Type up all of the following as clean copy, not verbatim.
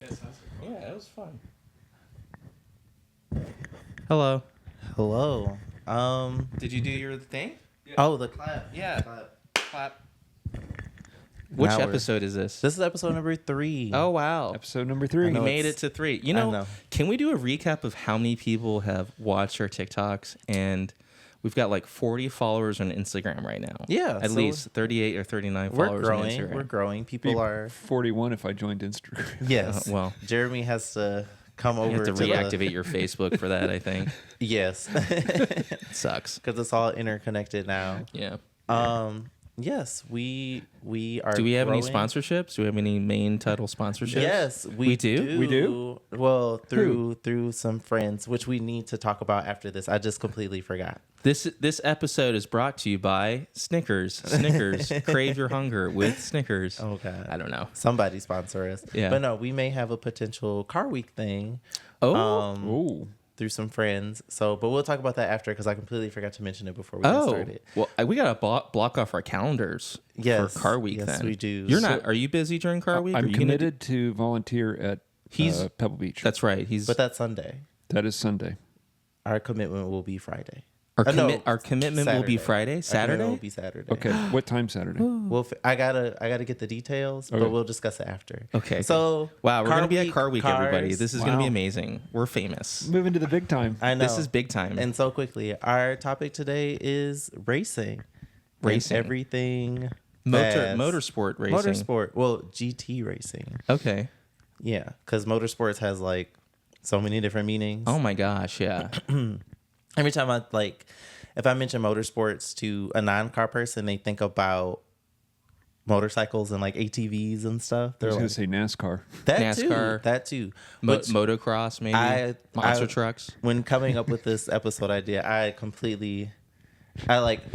Yeah, it was fun. Hello. Hello. Did you do your thing? Oh, the clap. Yeah. Clap. Which Now we're- episode is this? This is episode number 3. Oh, wow. Episode number I 3. know We made it's- it to 3. You I know, know. can we do a recap of how many people have watched our TikToks? And we've got like 40 followers on Instagram right now. Yeah, At so least 38 or 39 We're followers growing. on Instagram. We're growing. People are. 41 if I joined Instagram. Yes. Well. Jeremy has to come over You have to the- reactivate your Facebook for that, I think. Yes. It sucks. Because it's all interconnected now. Yeah. Yes, we are. Do we have any growing. sponsorships? Do we have any main title sponsorships? Yes, We do? We do? Well, through some friends, which we need to talk about after this. I just completely forgot. This episode is brought to you by Snickers. Snickers, crave your hunger with Snickers. Oh God, I don't know. Somebody sponsor us. Yeah. But no, we may have a potential car week thing. Oh, Ooh. Through some friends. So, but we'll talk about that after because I completely forgot to mention it before we get started. Well, we gotta block off our calendars Yes. for Car Week. Yes, then we do. You're not? Are you busy during Car Week? Are I'm you gonna committed to volunteer at Pebble Beach. That's right. He's But that's Sunday. That is Sunday. Our commitment will be Friday. our, no, our commitment will be Saturday. Friday. Our Saturday. commitment will be Saturday. Okay. What time Saturday? I gotta get the details, Okay. but we'll discuss it after. Okay. So Wow, we're Car gonna be at Week, Car Week, cars. everybody. This is gonna be Wow. amazing. We're famous. Moving to the big time. I know This is big time. And so quickly, our topic today is racing. Racing. And everything. Motorsport racing. Motorsport. Well, GT racing. Okay. Yeah, because motorsports has like so many different meanings. Oh my gosh. Yeah. Every time if I mention motorsports to a non-car person, they think about motorcycles and like ATVs and stuff. I They're was going like, to say NASCAR. that too. Which Motocross, maybe. Monster trucks. When coming up with this episode idea, I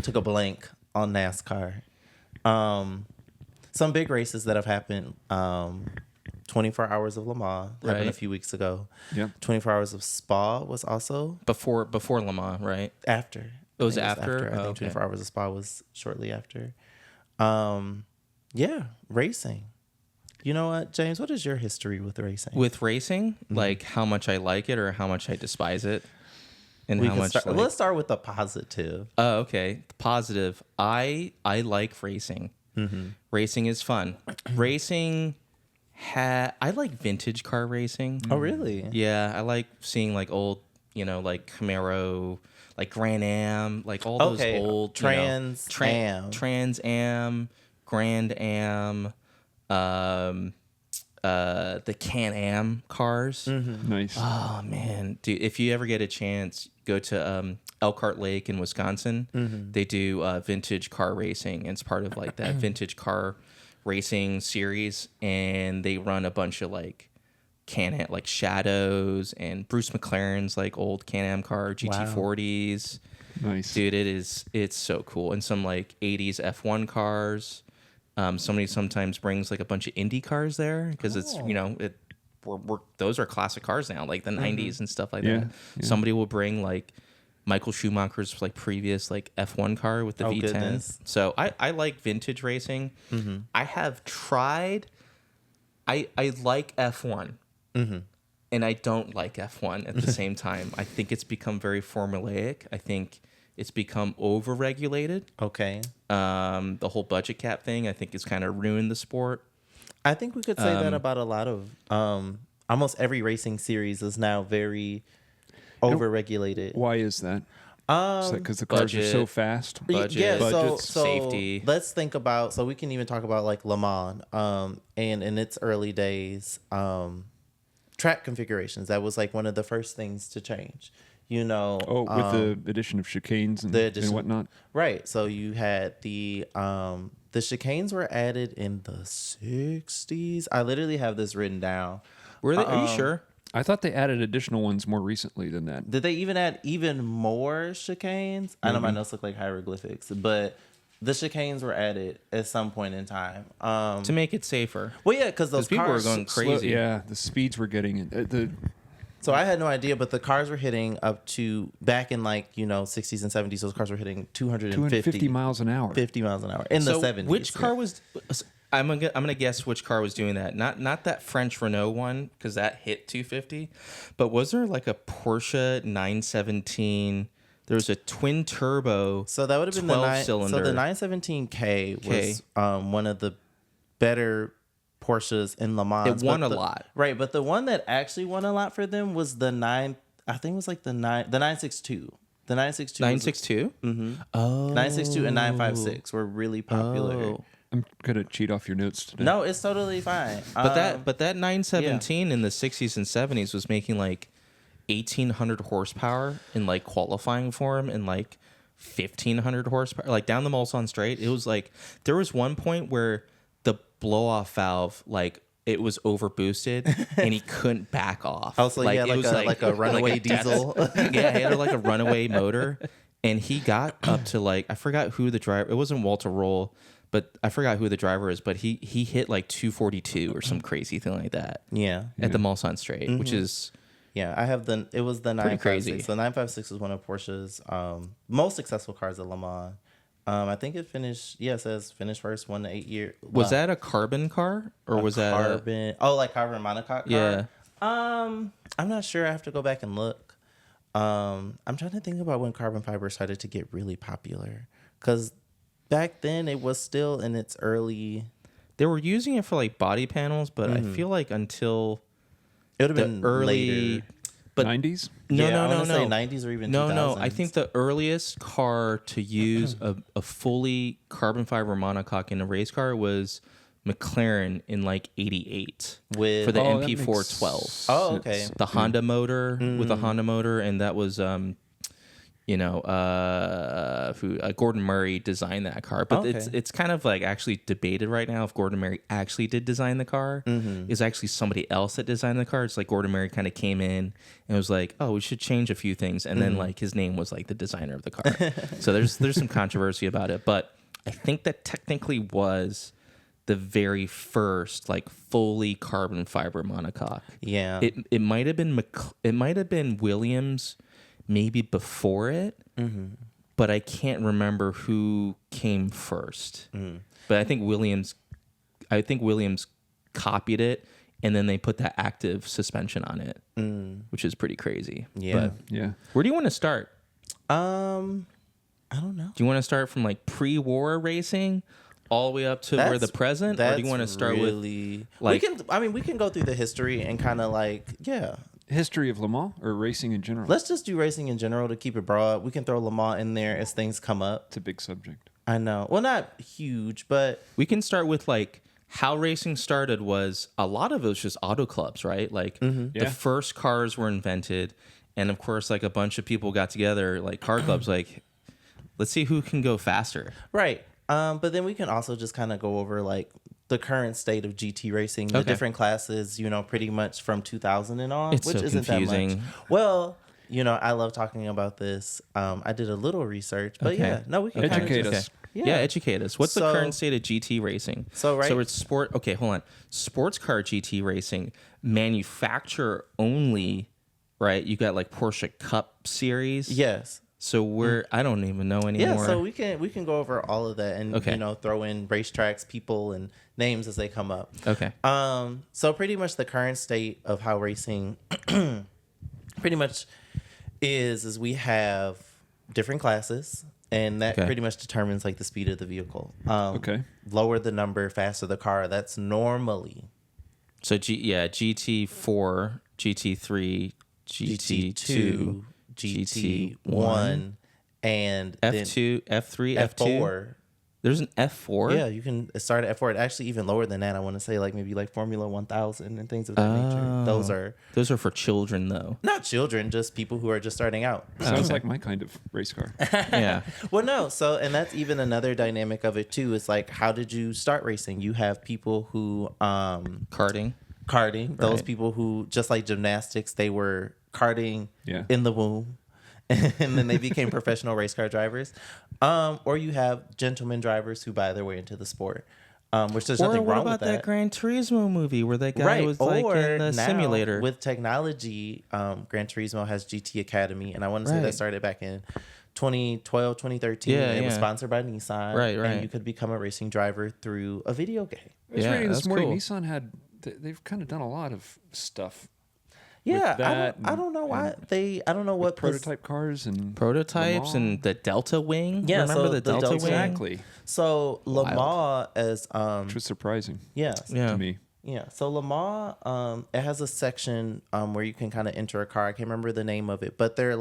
took a blank on NASCAR. Some big races that have happened. 24 Hours of Le Mans happened a Right. few weeks ago. Yeah. 24 Hours of Spa was also Before Le Mans, right? after. It was I think after? I Oh, think okay. 24 Hours of Spa was shortly after. Yeah, racing. You know what, James? What is your history with racing? With racing, like how much I like it or how much I despise it, and We how can much. start, like, let's start with the positive. Oh, okay. Positive. I like racing. Racing is fun. Racing. I like vintage car racing. Oh, really? Yeah, I like seeing like old, like Camaro, like Grand Am, like all those Okay, old Trans Am. Trans Am, Grand Am, the Can Am cars. Nice. Oh man, dude! If you ever get a chance, go to Elkhart Lake in Wisconsin. They do vintage car racing. And it's part of like that vintage car racing series, and they run a bunch of like Can-Am, like Shadows and Bruce McLaren's like old Can-Am car GT40s. Nice. Dude, it's so cool. And some like 80s F1 cars. Somebody sometimes brings like a bunch of Indy cars there because it's those are classic cars now, like the 90s and stuff like Yeah, that. yeah. Somebody will bring like Michael Schumacher's like previous like F1 car with the V10. Goodness. So I like vintage racing. I have tried. I like F1. And I don't like F1 at the same time. I think it's become very formulaic. I think it's become over-regulated. Okay. The whole budget cap thing, I think, has kind of ruined the sport. I think we could say that about a lot of almost every racing series is now very over-regulated. Why is that? Because the cars are budget. so fast. Budget, Yeah, budgets, so safety. Let's think about. So we can even talk about like Le Mans, and in its early days, track configurations. That was like one of the first things to change. With the addition of chicanes and whatnot. Right. So you had the chicanes were added in the 60s. I literally have this written down. Were they? Are you sure? I thought they added additional ones more recently than that. Did they even add even more chicanes? I know my notes look like hieroglyphics, but the chicanes were added at some point in time. To make it safer. Well, yeah, because those People were cars going crazy. Yeah, the speeds were getting So I had no idea, but the cars were hitting up to back in 60s and 70s. Those cars were hitting 250 250 miles an hour. 50 miles an hour in the 70s. Which car yeah. was I'm gonna guess which car was doing that. Not that French Renault one, because that hit 250, but was there like a Porsche 917? There was a twin turbo. So that would have been the 12-cylinder. So the 917K was one of the better Porsches in Le Mans. It won a lot, right? But the one that actually won a lot for them was the 962. The 962. 962. Mm-hmm. Oh, 962 and 956 were really popular. Oh. I'm gonna cheat off your notes today. No, it's totally fine. But that 917 in the 60s and 70s was making like 1,800 horsepower in like qualifying form and like 1,500 horsepower. Like down the Mulsanne Straight, it was like there was one point where the blow off valve like it was over boosted and he couldn't back off. Also, like, it was like a runaway diesel. Yeah, he had like a runaway motor, and he got up to like I forgot who the driver. It wasn't Walter Roll, but I forgot who the driver is. But he hit like 242 or some crazy thing like that. Yeah, at the Mulsanne Straight, which is I have it was the 956. crazy. The 956 is one of Porsche's most successful cars at Le Mans. I think it finished. Yeah, it says finished first, won the 8-year. Was that a carbon car or was that carbon? Like carbon monocoque car. Yeah. I'm not sure. I have to go back and look. I'm trying to think about when carbon fiber started to get really popular, because back then it was still in its early. They were using it for like body panels, but I feel like until it would have been early. later. But 90s? No. Say 90s or even 2000s. No. I think the earliest car to use a fully carbon fiber monocoque in a race car was McLaren in like 88 with for the that MP412. makes Oh, okay. sense. The Honda motor with a Honda motor, and that was Gordon Murray designed that car, but it's kind of like actually debated right now if Gordon Murray actually did design the car. Is actually somebody else that designed the car. It's like Gordon Murray kind of came in and was like, oh, we should change a few things, and then like his name was like the designer of the car. So there's some controversy about it, but I think that technically was the very first like fully carbon fiber monocoque. Yeah, it might have been Williams maybe before it, but I can't remember who came first. But I think Williams copied it, and then they put that active suspension on it, which is pretty crazy. Yeah. But Yeah. where do you want to start? I don't know. Do you want to start from like pre-war racing all the way up to where the present, or do you want to start with like? We can go through the history and kind of like History of Le Mans or racing in general? Let's just do racing in general to keep it broad. We can throw Le Mans in there as things come up. It's a big subject. I know. Well, not huge, but We can start with like how racing started. Was a lot of it was just auto clubs, right? Like the first cars were invented, and of course, like a bunch of people got together, like car clubs, like let's see who can go faster. right. But then we can also just kind of go over like the current state of GT racing, the different classes, pretty much from 2000 and on, It's which so isn't confusing. that much. Well, I love talking about this. I did a little research, but Okay. we can kinda Educate just- us. Yeah, educate us. What's the So- current state of GT racing? So it's sport. Okay, hold on. Sports car GT racing, manufacturer only, right? You got like Porsche Cup Series. Yes. So I don't even know anymore. Yeah, so we can go over all of that and throw in racetracks, people, and names as they come up. Okay. So pretty much the current state of how racing pretty much is we have different classes, and that pretty much determines like the speed of the vehicle. Lower the number, faster the car. That's normally. So GT4, GT3, GT2, GT1, and F2, F3, F4. There's an F4? Yeah, you can start at F4. Actually, even lower than that. I want to say maybe like Formula 1000 and things of that nature. Those are for children, though. Not children, just people who are just starting out. Sounds like my kind of race car. Yeah. Well, no. So, and that's even another dynamic of it too. Is like, how did you start racing? You have people who Karting. Those people who, just like gymnastics, they were karting in the womb. And then they became professional race car drivers. Or you have gentleman drivers who buy their way into the sport, which there's nothing wrong with that. Or what about that Gran Turismo movie where that guy was like in the simulator? With technology, Gran Turismo has GT Academy, and I want to say that started back in 2012, 2013. Yeah, It was yeah. sponsored by Nissan. Right. And you could become a racing driver through a video game. I was reading this that's morning. cool. Nissan had they've kind of done a lot of stuff. Yeah, that I don't know why I don't know what prototype cars and Prototypes and the Delta Wing. Yeah, remember so the Delta Wing? exactly, So Le Mans as which was surprising. yeah. To me. Yeah, so Le Mans, it has a section where you can kind of enter a car. I can't remember the name of it, but they're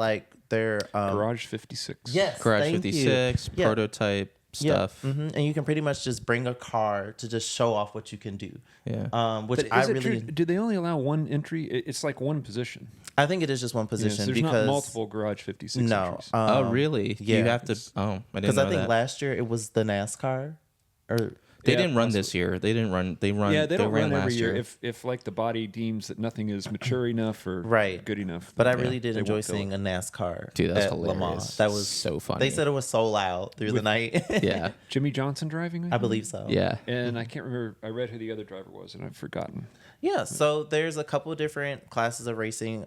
Garage 56. yes, Garage thank 56, you. prototype stuff. Yeah. And you can pretty much just bring a car to just show off what you can do. Yeah. Which But I is it really true? Do they only allow one entry? It's like one position. I think it is just one Yeah, position so there's because not multiple Garage 56 no. entries. Oh, really? yeah. You have to. Oh, I didn't Because know I think that. last year it was the NASCAR, or They Yeah, didn't run possibly. this year. They didn't run. They run. Yeah, they don't ran run every last year. If like the body deems that nothing is mature enough or Right. good enough. but I then, really yeah, did they enjoy won't fill seeing it. a NASCAR. Dude, that's at Le hilarious. Mans. That was so funny. They said it was so loud through the night. Yeah. Jimmy Johnson driving. I think? believe so. Yeah. And I can't remember. I read who the other driver was, and I've forgotten. Yeah, so there's a couple of different classes of racing.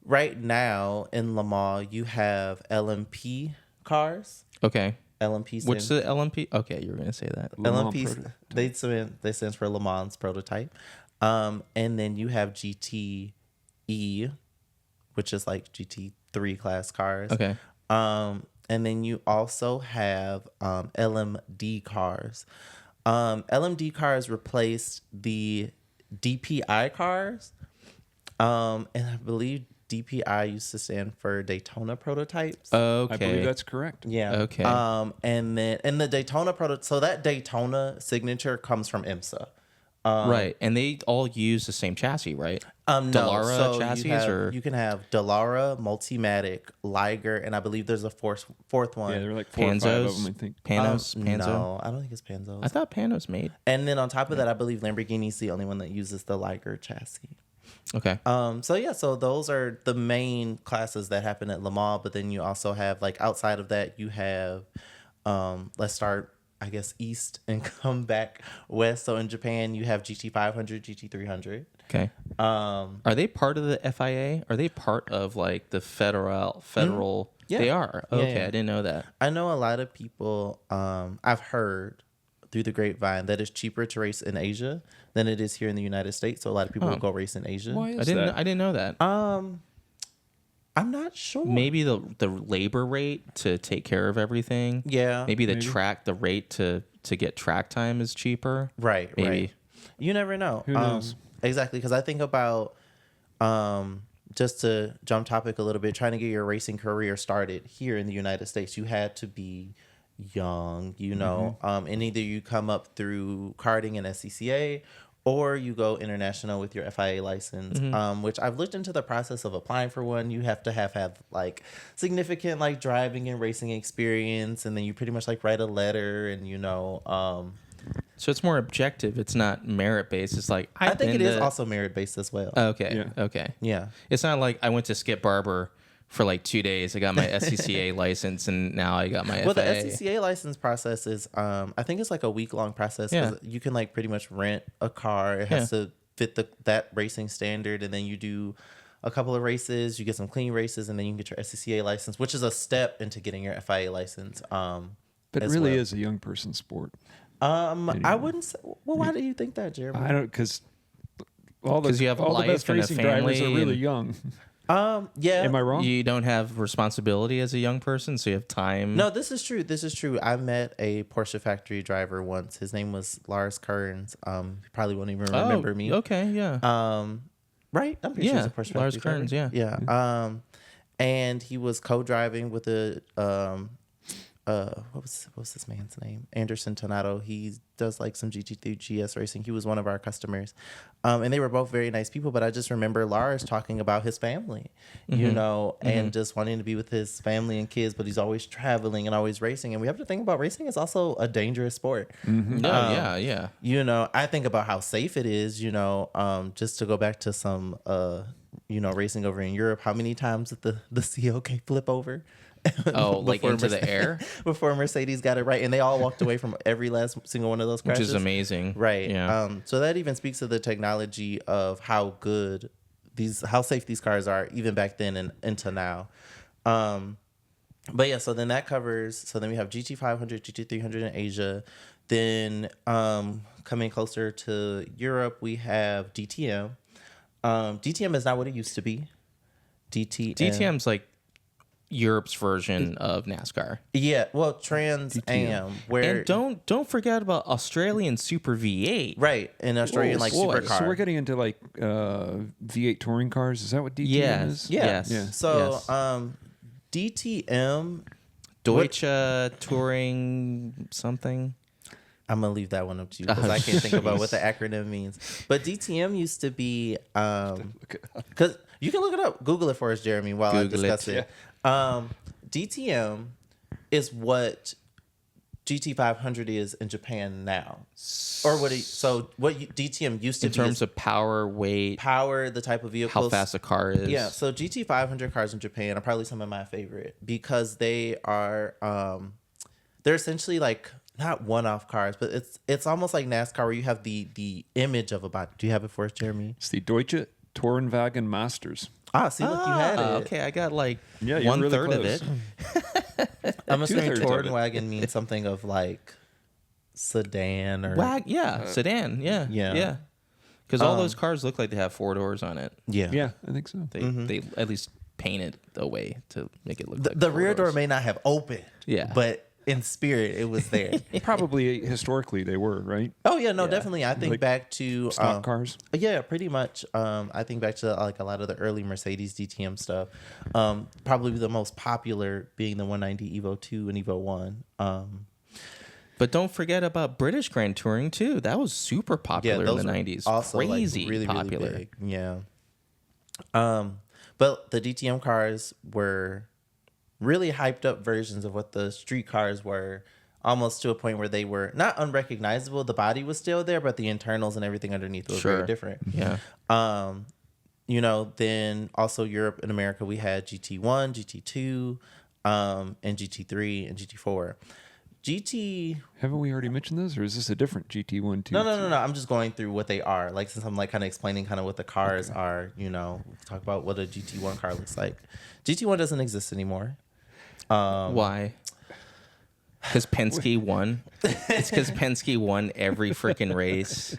Right now in Le Mans, you have LMP cars. Okay. LMP What's stands, the LMP? Okay, you were gonna say that. Le Mans LMP prototype. they stands for Le Mans prototype. And then you have GTE, which is like GT3 class cars. Okay. And then you also have LMD cars. LMD cars replaced the DPI cars. And I believe DPI used to stand for Daytona prototypes. Okay. I believe that's correct. Yeah. Okay. And then the Daytona prototype. So that Daytona signature comes from IMSA. right, and they all use the same chassis, right? No. Dallara So chassis, or you can have Dallara, Multimatic, Liger, and I believe there's a fourth one. Yeah, there are like 4 or 5 of them, I Panzos. think. Panos. Panzo. No, I don't think it's Panzos. I thought Panos made. And then on top of that, I believe Lamborghini's the only one that uses the Liger chassis. Okay. So those are the main classes that happen at Le Mans, but then you also have, like, outside of that, you have let's start, I guess, east and come back west. So in Japan, you have GT500, GT300. Okay. Are they part of the FIA? Are they part of like the federal? Yeah. They are. Yeah, Okay, yeah. I didn't know that. I know a lot of people, I've heard through the grapevine that it's cheaper to race in Asia than it is here in the United States. So a lot of people will go race in Asia. Why I is didn't. that? I didn't know that. I'm not sure. Maybe the labor rate to take care of everything. Yeah. Maybe the rate to get track time is cheaper. Right. Maybe. Right. You never know. Who knows? Exactly. Because I think about, just to jump topic a little bit, trying to get your racing career started here in the United States, you had to be young, and either you come up through karting and SCCA, or you go international with your FIA license, which I've looked into the process of applying for one. You have to have like significant like driving and racing experience, and then you pretty much like write a letter, and So it's more objective. It's not merit based. It's like I think it is also merit based as well. Okay. Yeah. Okay. Yeah. It's not like I went to Skip Barber for like 2 days. I got my SCCA license, and now I got my Well, the FIA. SCCA license process is, I think it's like a week-long process. 'Cause Yeah. You can like pretty much rent a car. It has to fit that racing standard, and then you do a couple of races. You get some clean races, and then you can get your SCCA license, which is a step into getting your FIA license. But it as really well. is a young person sport. I wouldn't say. Well, why do you think that, Jeremy? I don't, because all 'Cause you have a all the life best and a racing drivers are family really and- young. Yeah. Am I wrong? You don't have responsibility as a young person, so you have time. No, this is true. This is true. I met a Porsche factory driver once. His name was Lars Kearns. He probably won't even remember me. Okay. Yeah. Right? I'm pretty sure Yeah, he's a Porsche Lars factory Kearns, driver. Yeah. And he was co-driving with a what was this man's name? Anderson Tonato. He does like some GT3 GS racing. He was one of our customers. And they were both very nice people, but I just remember Lars talking about his family, and just wanting to be with his family and kids, but he's always traveling and always racing. And we have to think about racing is also a dangerous sport. No. Yeah. I think about how safe it is, just to go back to some, racing over in Europe. How many times did the COK flip over? Oh, like Before into the air, before Mercedes got it right, and they all walked away from every last single one of those which crashes. is amazing. Right. Yeah. So that even speaks to the technology of how how safe these cars are, even back then and into now. But yeah, so then that covers. So then we have GT500, GT300 in Asia. Then coming closer to Europe, we have DTM. DTM is not what it used to be. DTM's like Europe's version of NASCAR. Yeah, well, Trans Am, where and don't forget about Australian Super V8. Right, and Australian supercar. So we're getting into like V8 touring cars. Is that what DTM is? Yeah. Yes. Yeah. So DTM, Deutsche Touring something. I'm gonna leave that one up to you because I can't think about what the acronym means. But DTM used to be because you can look it up. Google it for us, Jeremy, while I discuss it. DTM is what GT500 is in Japan now, or what DTM used to in be terms of power, weight, the type of vehicle, how fast a car is. Yeah, so GT500 cars in Japan are probably some of my favorite because they are they're essentially like not one-off cars, but it's almost like NASCAR where you have the image of a body. Do you have it for us, Jeremy? It's the Deutsche Tourenwagen Masters. See, look, you had it. Okay, I got like you're 1/3 really of it. I'm assuming 2/3 of it. Tourenwagen means something of like sedan or sedan. Yeah. Because all those cars look like they have 4 doors on it. Yeah, I think so. They at least paint it a way to make it look like the 4 rear door doors. may not have opened. Yeah. But in spirit, it was there. Probably historically they were, right? Oh yeah, no, definitely. I think Like back to stock cars. Yeah, pretty much. I think back to like a lot of the early Mercedes DTM stuff. Probably the most popular being the 190 Evo 2 and Evo 1. But don't forget about British Grand Touring too. That was super popular in the 90s. Also, crazy like, really popular. Really big. Yeah. But the DTM cars were really hyped up versions of what the street cars were, almost to a point where they were not unrecognizable. The body was still there, but the internals and everything underneath was very different. Yeah. Then also Europe and America, we had GT1, GT2, and GT3 and GT4. Haven't we already mentioned those, or is this a different GT1, 2? No. I'm just going through what they are. Like, since I'm like kind of explaining kind of what the cars are, we'll talk about what a GT1 car looks like. GT1 doesn't exist anymore. Why? Because Penske won. It's because Penske won every freaking race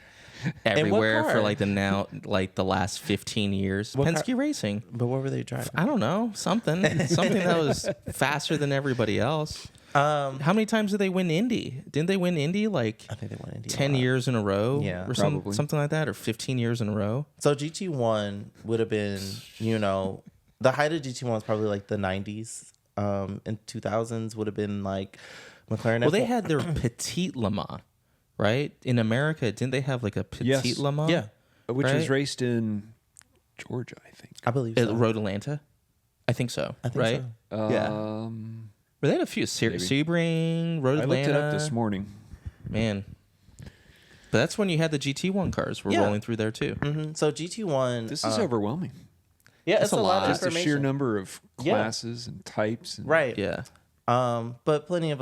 everywhere for like the last 15 years. Penske Racing. But what were they driving? I don't know. Something that was faster than everybody else. How many times did they win Indy? Didn't they win Indy like I think they won Indy 10 years in a row? Yeah, or something like that, or 15 years in a row. So GT1 would have been, the height of GT1 was probably like the 90s. In 2000s would have been like McLaren. Well, they had their Petite Le Mans, right? In America, didn't they have like a Petite Le Mans? Yeah. Which was raced in Georgia, I think. I believe so. Road Atlanta? I think so. Right? So. Yeah. Well, they had a few. Sebring, Road Atlanta. I looked it up this morning. Man. But that's when you had the GT1 cars were rolling through there too. Mm-hmm. So GT1. This is overwhelming. Yeah, it's a lot of Just the information. sheer number of classes and types. And Right. Yeah. But plenty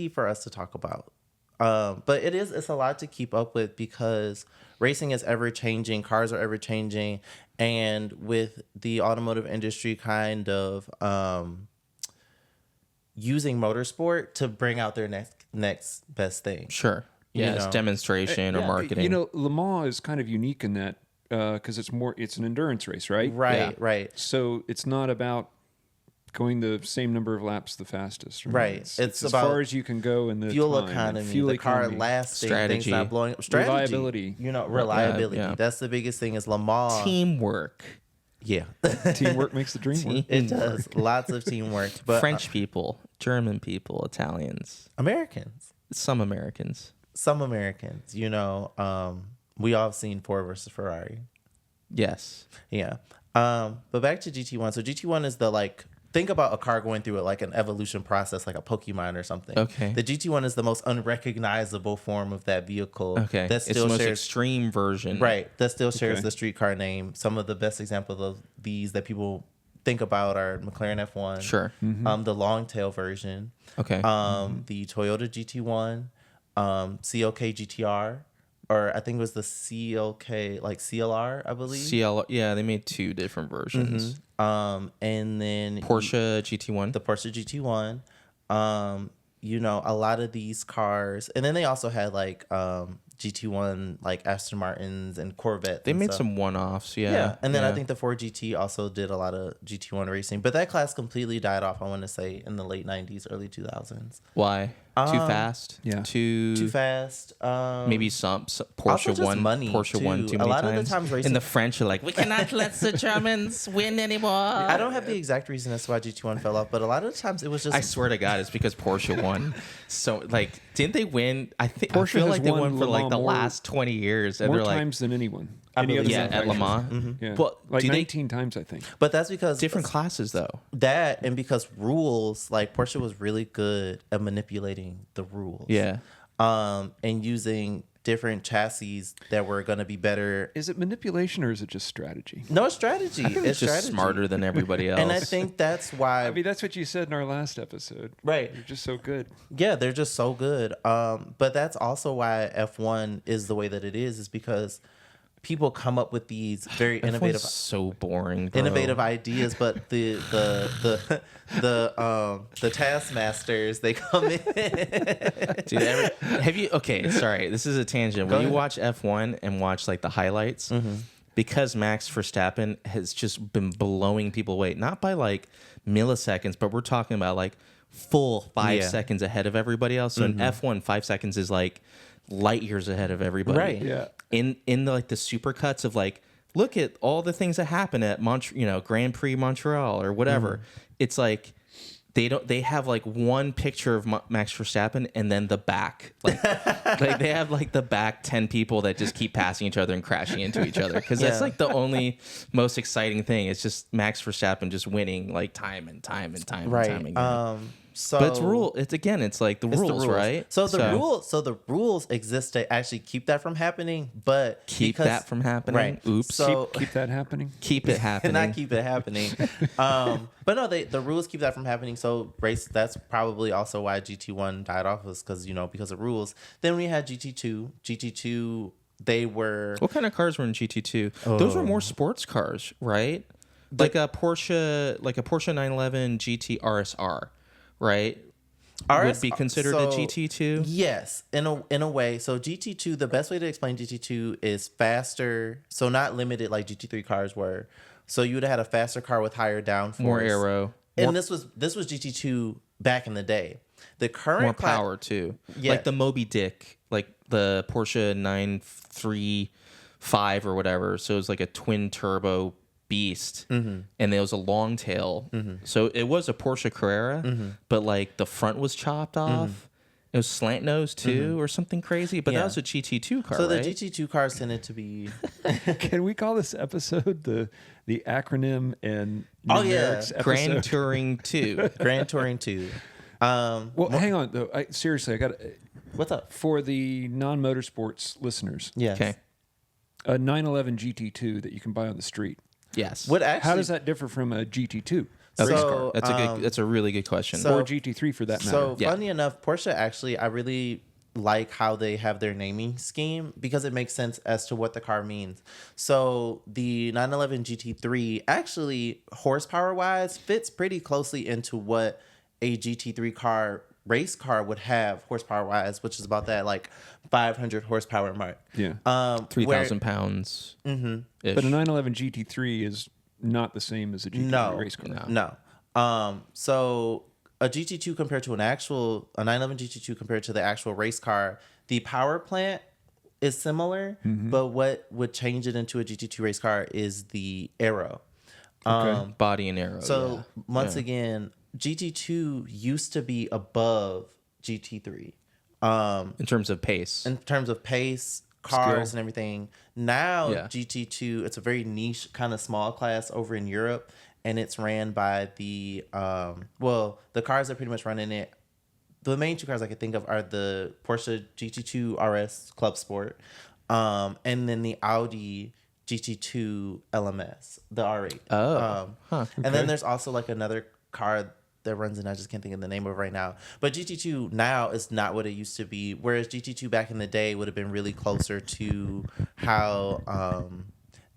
for us to talk about. But it's a lot to keep up with because racing is ever changing, cars are ever changing, and with the automotive industry kind of using motorsport to bring out their next best thing. Sure. Yeah, it's demonstration or marketing. Le Mans is kind of unique in that because it's an endurance race, right? Right. So it's not about going the same number of laps the fastest. Right. It's It's as about far as you can go in the fuel time, economy, fuel the car economy. lasting, Strategy. things not blowing up. Strategy. Reliability. Reliability. Yeah. That's the biggest thing is Le Mans. Teamwork. Yeah. Teamwork makes the dream work. It does. Lots of teamwork. But French people, German people, Italians, Americans. some Americans. Some Americans. We all have seen Ford versus Ferrari. Yes. Yeah. But back to GT1. So GT1 is the think about a car going through an evolution process, like a Pokemon or something. Okay. The GT1 is the most unrecognizable form of that vehicle. Okay. That It's the still most shares extreme version. right. That still shares Okay. the streetcar name. Some of the best examples of these that people think about are McLaren F1. Sure. The long tail version. Okay. The Toyota GT1. CLK GTR. or I think it was the CLK, like CLR, I believe. Yeah, they made 2 different versions. And then Porsche GT1. the Porsche GT1. You know, a lot of these cars, and then they also had like GT1, like Aston Martins and Corvettes. They and made stuff. some one-offs, yeah. Yeah, and then I think the Ford GT also did a lot of GT1 racing, but that class completely died off. I want to say in the late '90s, early 2000s. Why? Too fast? Yeah. Too fast. Maybe some Also Porsche just won. money, Porsche too. won too A many lot of the times. times racing- And the French are like, we cannot let the Germans win anymore. I don't have the exact reason as to why GT1 fell off, but a lot of the times it was just. I swear to God, it's because Porsche won. So, like, didn't they win? I feel Has like they won for Le like Mans the more- last 20 years, and More they're like, times than anyone. I Any believe other yeah, at Le manufacturer. Mans. Yeah. But Like do they 19 times, I think. But that's because different classes though? that, and because rules, like Porsche was really good at manipulating the rules. Yeah. And using different chassis that were going to be better. Is it manipulation or is it just strategy? No, it's strategy. It's just strategy. smarter than everybody else. And I think that's why. I mean, that's what you said in our last episode. Right. You're just so good. Yeah, they're just so good. But that's also why F1 is the way that it is because people come up with these very innovative, so boring, bro. innovative ideas, but the taskmasters, they come in. Dude, have you? Okay, sorry, this is a tangent. When you ahead. watch F1 and watch like the highlights, because Max Verstappen has just been blowing people away, not by like milliseconds, but we're talking about like full 5 seconds ahead of everybody else. So in F1, 5 seconds is like light years ahead of everybody. Right. Yeah. In the like the supercuts of like, look at all the things that happen at Grand Prix Montreal or whatever. It's like they have like one picture of Max Verstappen and then the back like they have like the back 10 people that just keep passing each other and crashing into each other because that's like the only most exciting thing. It's just Max Verstappen just winning like time and time and time Right. and time again. So But it's rule. It's again. It's like the rules, right? So the rules exist to actually keep that from happening, but Keep that from happening. Right. Oops. So Keep that happening. keep it happening. not keep it happening. But no, the rules keep that from happening. So that's probably also why GT1 died off was because of rules. Then we had GT2. They were What kind of cars were in GT2? Those were more sports cars, right? Like a Porsche 911 GT RSR, right? Would be considered a GT2. Yes, in a way. So GT2, the best way to explain GT2 is faster. So not limited like GT3 cars were. So you would have had a faster car with higher downforce, More aero, and this was GT2 back in the day. The current more power too. Yeah. Like the Moby Dick, like the Porsche 935 or whatever. So it was like a twin turbo beast, and there was a long tail. So it was a Porsche Carrera, but like the front was chopped off. It was slant nose too, or something crazy. But that was a GT2 car. So the right? GT2 cars tended to be Can we call this episode the acronym and Oh, yeah. numerics episode? Grand Touring 2. Grand Touring 2. Well, hang on though. Seriously, I got What's up? for the non-motorsports listeners. Yes. Okay. A 911 GT2 that you can buy on the street. Yes. What actually? How does that differ from a GT2 That's, race So, car that's a good. That's a really good question. so- or GT3 for that matter? So Yeah. funny enough, Porsche actually, I really like how they have their naming scheme because it makes sense as to what the car means. So the 911 GT3 actually, horsepower wise, fits pretty closely into what a GT3 race car would have horsepower wise, which is about that like 500 horsepower mark. Yeah. 3,000 pounds. Mm-hmm. But a 911 GT3 is not the same as a GT3 race car. No. So a GT2 compared to a 911 GT2 compared to the actual race car, the power plant is similar, but what would change it into a GT2 race car is the aero. Body and aero. So once again, GT2 used to be above GT3 in terms of pace. in terms of pace, cars, Skill. and everything. Now Yeah. GT2, it's a very niche kind of small class over in Europe, and it's ran by the the cars that pretty much run in it. The main two cars I could think of are the Porsche GT2 RS Club Sport, and then the Audi GT2 LMS, the R8. Oh. And then there's also like another car that runs in. I just can't think of the name of it right now. But GT2 now is not what it used to be. Whereas GT2 back in the day would have been really closer to how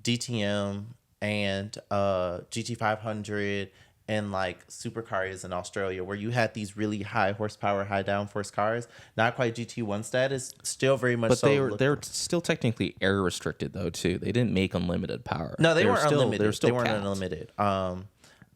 DTM and GT500 and like supercar is in Australia, where you had these really high horsepower, high downforce cars. Not quite GT1 status, still very much. But so they're still technically air restricted though too. They didn't make unlimited power. No, they weren't still, unlimited. They weren't capped. unlimited.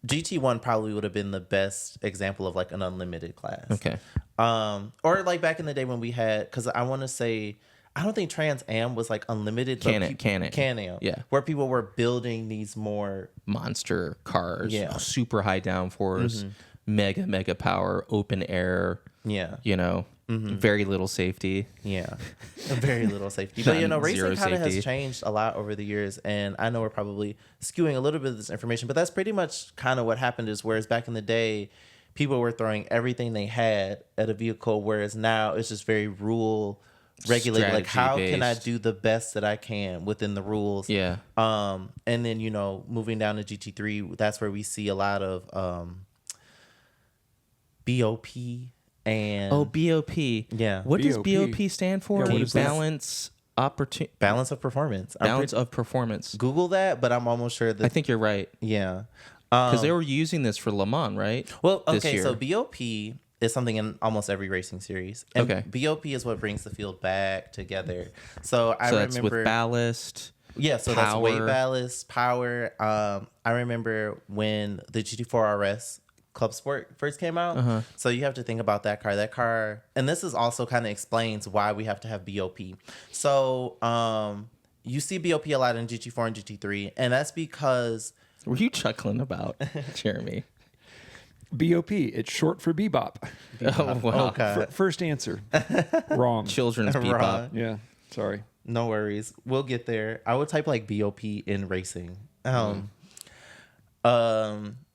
GT1 probably would have been the best example of like an unlimited class. Okay. Or like back in the day when we had, because I want to say, I don't think Trans Am was like unlimited. Can-Am. Yeah. Where people were building these more monster cars. Yeah. Super high downforce, mega power, open air. Yeah. You know, very little safety. Yeah. Very little safety. But you know, racing kind of safety. has changed a lot over the years. And I know we're probably skewing a little bit of this information, but that's pretty much kind of what happened is whereas back in the day, people were throwing everything they had at a vehicle, whereas now it's just very rule regulated. Like, how can I do the best that I can within the rules? Yeah. And then, you know, moving down to GT3, that's where we see a lot of BOP and BOP. Yeah. What does BOP BOP stand for? Yeah, what is that? Balance of performance. Balance of performance. Google that, but I'm almost sure that I think you're right. yeah. Because they were using this for Le Mans, right? Well, This okay, year. so BOP is something in almost every racing series. And Okay. BOP is what brings the field back together. So I So remember that's with ballast. yeah, so that's weight power. ballast, power. I remember when the GT4 RS Club Sport first came out. So you have to think about that car. That car, and this is also kind of explains why we have to have BOP. So you see BOP a lot in GT4 and GT3, and that's because Were you chuckling about, Jeremy? BOP. It's short for bebop. Oh, wow. okay, First answer. Wrong. Children's Wrong. bebop. Yeah. Sorry. no worries, we'll get there. I would type like BOP in racing.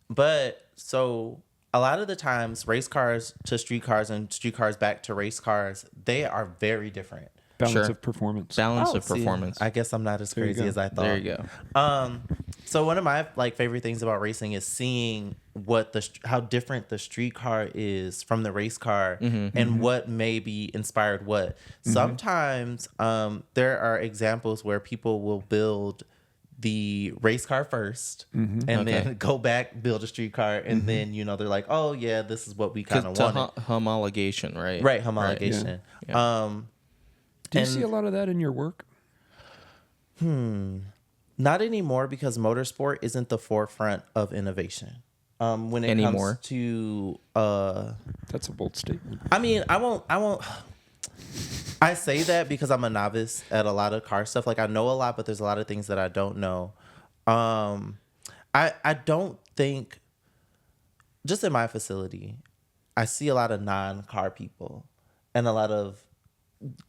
But so a lot of the times, race cars to street cars and street cars back to race cars, they are very different. Balance Sure. of performance. Balance Oh, of see, performance. I guess I'm not as There you crazy go. as I thought. There you go. So one of my like favorite things about racing is seeing what how different the street car is from the race car and what maybe inspired what. Sometimes there are examples where people will build the race car first and then go back, build a street car, and then, you know, they're like, oh yeah, this is what we kind of wanted. Homologation, right? Right, homologation. Yeah. Do you and- see a lot of that in your work? Not anymore because motorsport isn't the forefront of innovation. When it Anymore. comes to That's a bold statement. I mean, I won't I say that because I'm a novice at a lot of car stuff. Like I know a lot, but there's a lot of things that I don't know. I don't think just in my facility, I see a lot of non-car people and a lot of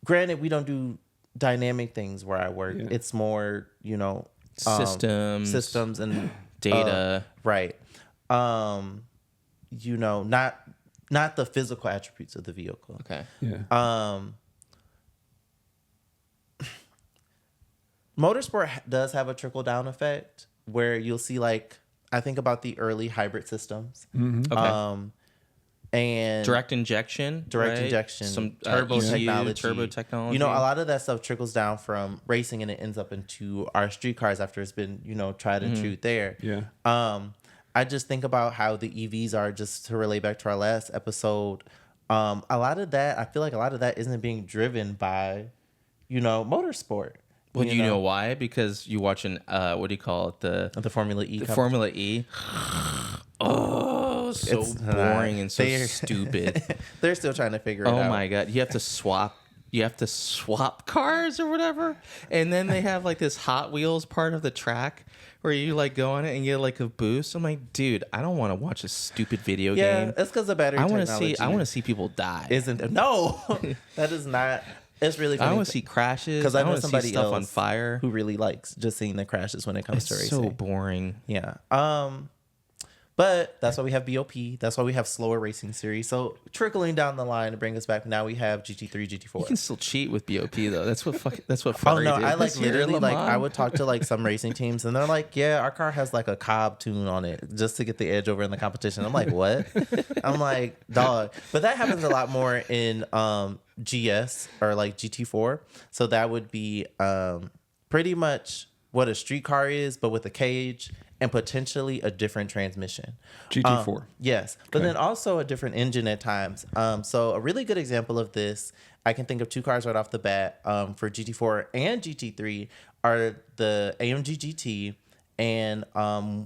granted we don't do dynamic things where I work. Yeah. It's more, you know, systems and data. right. You know, not the physical attributes of the vehicle. Okay. Yeah. Motorsport does have a trickle down effect where you'll see, like, I think about the early hybrid systems. Okay. And Direct injection. direct right? injection, Some turbo ECU, technology. Turbo technology. You know, a lot of that stuff trickles down from racing and it ends up into our street cars after it's been, you know, tried and true there. Yeah. I just think about how the EVs are, just to relate back to our last episode. A lot of that, I feel like a lot of that isn't being driven by, you know, motorsport. Well, do you know why? Because you watching what do you call it? The Formula E. The Formula E. Oh, so It's boring and so they're- stupid. They're still trying to figure it out. Oh my god, you have to swap cars or whatever, and then they have like this Hot Wheels part of the track where you like go on it and get like a boost. I'm like, dude, I don't want to watch a stupid video Yeah, game. it's because the battery I want to technology. see. I want to see people die. Isn't there? No, that is not. It's really funny. I want to see crashes. because I know want to see somebody stuff else on fire. who really likes just seeing the crashes when it comes It's to racing. so boring. Yeah. But that's why we have BOP. That's why we have slower racing series. So trickling down the line to bring us back, now we have GT3, GT4. You can still cheat with BOP though. That's what Oh Ferrari no, did I like this year, literally like Lamont. I would talk to like some racing teams and they're like, yeah, our car has like a Cobb tune on it just to get the edge over in the competition. I'm like, what? I'm like, dog. But that happens a lot more in GS or like GT4. So that would be pretty much what a street car is, but with a cage and potentially a different transmission. GT4. Yes, but Okay. then also a different engine at times. So a really good example of this, I can think of two cars right off the bat for GT4 and GT3 are the AMG GT and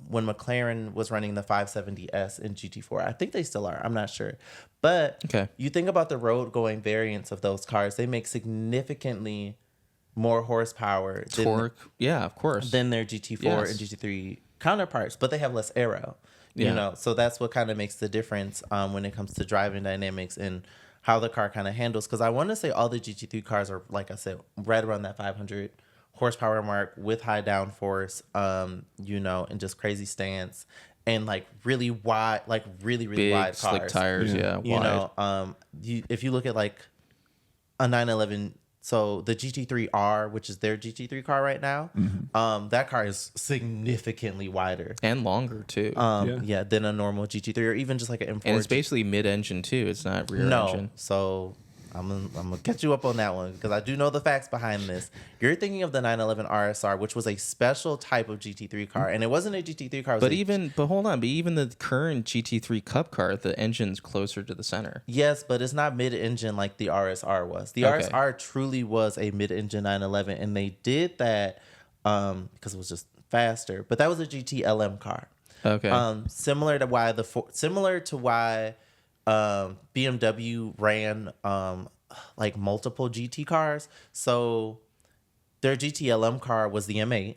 when McLaren was running the 570S in GT4. I think they still are. I'm not sure. But you think about the road going variants of those cars, they make significantly more horsepower. Torque. Yeah, of course. Than their GT4 and GT3 counterparts, but they have less aero. Yeah. You know, so that's what kind of makes the difference when it comes to driving dynamics and how the car kind of handles. Because I want to say all the GT3 cars are, like I said, right around that 500 horsepower mark with high downforce, you know, and just crazy stance and like really wide, like really Big, wide cars. slick tires. Yeah, You wide. know, if you look at like a 911. So the GT3R, which is their GT3 car right now, that car is significantly wider And longer too. than a normal GT3 or even just like an M4. and it's basically mid-engine too. It's not rear no. engine. So I'm gonna catch you up on that one because I do know the facts behind this. You're thinking of the 911 RSR, which was a special type of GT3 car, and it wasn't a GT3 car. But hold on. But even the current GT3 Cup car, the engine's closer to the center. Yes, but it's not mid-engine like the RSR was. The RSR truly was a mid-engine 911, and they did that because it was just faster. But that was a GT-LM car. Okay. Similar to why BMW ran like multiple GT cars. So their GT-LM car was the M8,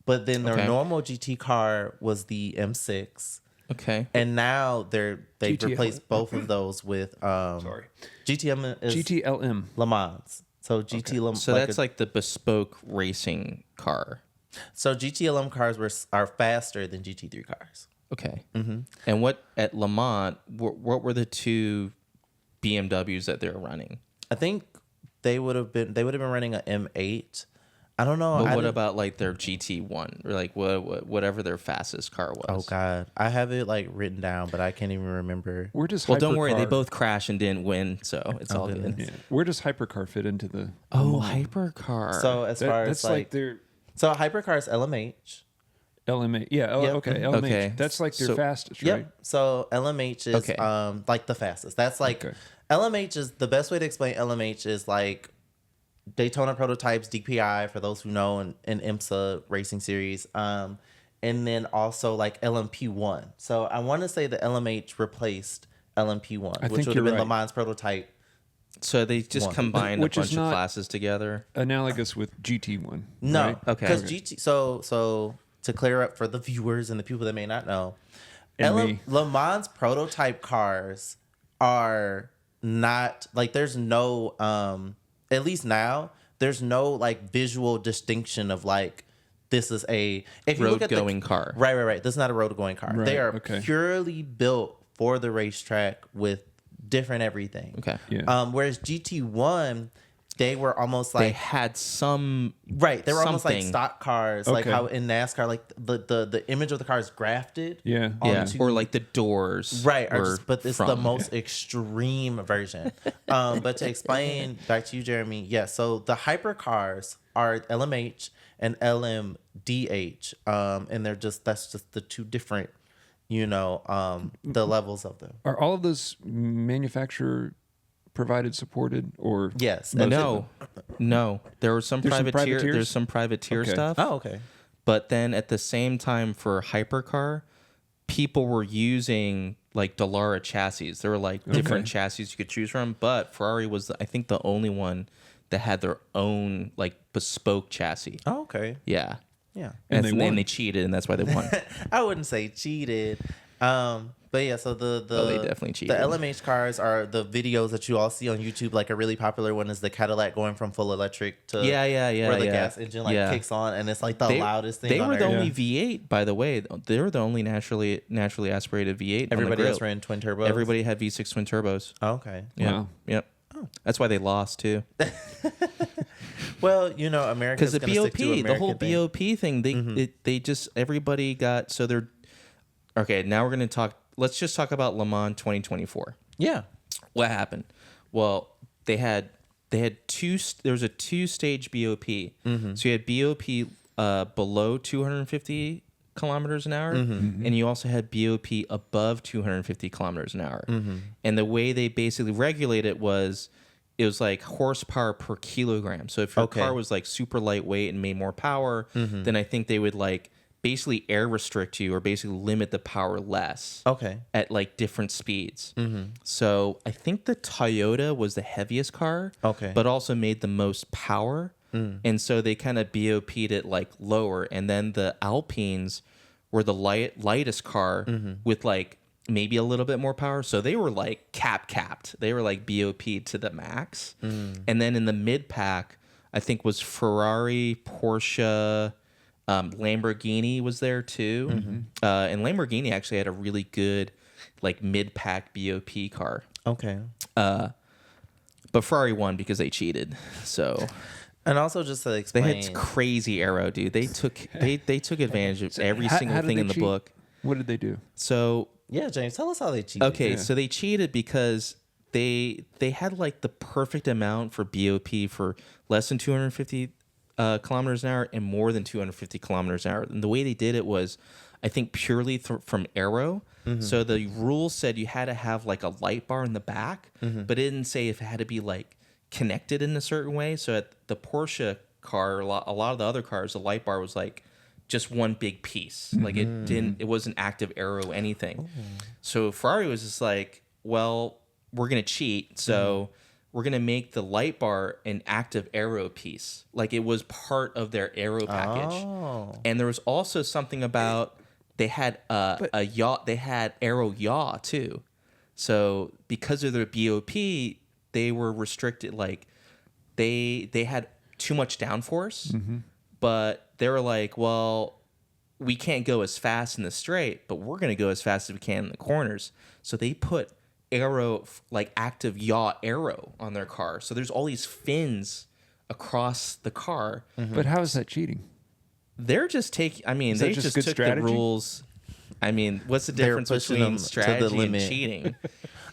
but then their normal GT car was the M6. Okay. And now they've GTL. replaced both of those with GTM is GTLM. Le Mans. So GT So that's like the bespoke racing car. so GTLM cars are faster than GT3 cars. Okay. Mm-hmm. And what at Le Mans? What were the two BMWs that they were running? I think they would have been running an M8. I don't know. But what about like their GT1 or like whatever their fastest car was? Oh God, I have it like written down, but I can't even remember. Where does Well, don't worry. They hypercar- both crashed and didn't win, so it's all good. Yeah. Where does hypercar fit into the? Oh, hypercar. So as far as that's like their so hypercar is LMH. LMA. Yeah. Yep. Okay. LMH. Okay. That's like their So- fastest, Yep. right? So LMH is Okay. like the fastest. That's like Okay. LMH is the best way to explain LMH is like Daytona Prototypes, DPI for those who know, and IMSA racing series. And then also like LMP1. So I want to say the LMH replaced LMP1, I which think would have you're been right. Le Mans Prototype. So they just One. combined Which a is bunch of not- classes together. Analogous with GT1. No, right? Okay. because Okay. GT. So to clear up for the viewers and the people that may not know, And me. Le Mans prototype cars are not like there's no at least now there's no like visual distinction of like this is a if you look at Road-going car. right this is not a road going car. Right, They are okay. purely built for the racetrack with different everything. Okay. Yeah. Whereas GT1 they were almost They like had some. right. They were almost like something. stock cars, like Okay. how in NASCAR, like the image of the car is grafted. Yeah. Yeah. onto- Or like the doors. Right, or were just, but it's the from- most extreme version. But to explain back to you, Jeremy, yeah. So the hypercars are LMH and LMDH, and that's just the two different, the levels of them. Are all of those manufacturer provided, supported, or Yes. No. There was some There's some privateer. privateers? There's some privateer Okay. stuff. Oh, okay. But then at the same time for hypercar, people were using like Dallara chassis. There were like different chassis you could choose from, but Ferrari was I think the only one that had their own like bespoke chassis. Oh, okay. Yeah. Yeah. And And they then won. they cheated and that's why they won. I wouldn't say cheated. But But yeah, so they definitely cheated. The LMH cars are the videos that you all see on YouTube. Like a really popular one is the Cadillac going from full electric to where the gas engine kicks on, and it's like the loudest thing. They on were the Earth. only V8, by the way. They were the only naturally aspirated V8. Everybody else ran twin turbos. Everybody had V6 twin turbos. Oh, okay. Yeah. Wow. Yep. Oh. That's why they lost too. Well, you know, America's because the BOP, the whole BOP thing, they just everybody got so they're okay. Now we're gonna talk. Let's just talk about Le Mans 2024. Yeah. What happened? Well, they had two. There was a 2-stage BOP. So you had BOP below 250 kilometers an hour, and you also had BOP above 250 kilometers an hour. And the way they basically regulate it was like horsepower per kilogram. So if your car was like super lightweight and made more power, then I think they would like basically air restrict you or basically limit the power less. At like different speeds. So I think the Toyota was the heaviest car. But also made the most power. And so they kind of BOP'd it like lower. And then the Alpines were the lightest car with like maybe a little bit more power. So they were like capped. They were like BOP to the max. And then in the mid pack, I think was Ferrari, Porsche, Lamborghini was there too. And Lamborghini actually had a really good like mid pack BOP car. But Ferrari won because they cheated. So and also just to explain, they had crazy aero, dude. They took advantage of every single thing in the book. What did they do? So yeah, James, tell us how they cheated. Okay, so they cheated because they had like the perfect amount for BOP for less than 250 kilometers an hour and more than 250 kilometers an hour. And the way they did it was, I think, purely from aero. So the rules said you had to have like a light bar in the back, but it didn't say if it had to be like connected in a certain way. So at the Porsche car, a lot of the other cars, the light bar was like just one big piece. Like it wasn't active aero anything. So Ferrari was just like, well, we're gonna cheat, so we're gonna make the light bar an active aero piece. Like it was part of their aero package. And there was also something about they had a yaw. They had aero yaw too. So because of their BOP, they were restricted. Like they had too much downforce, but they were like, well, we can't go as fast in the straight, but we're going to go as fast as we can in the corners. So they put aero, like active yaw aero on their car. So there's all these fins across the car. But how is that cheating? They're just taking, I mean, they just took strategy? The rules. I mean, what's the difference between strategy and cheating?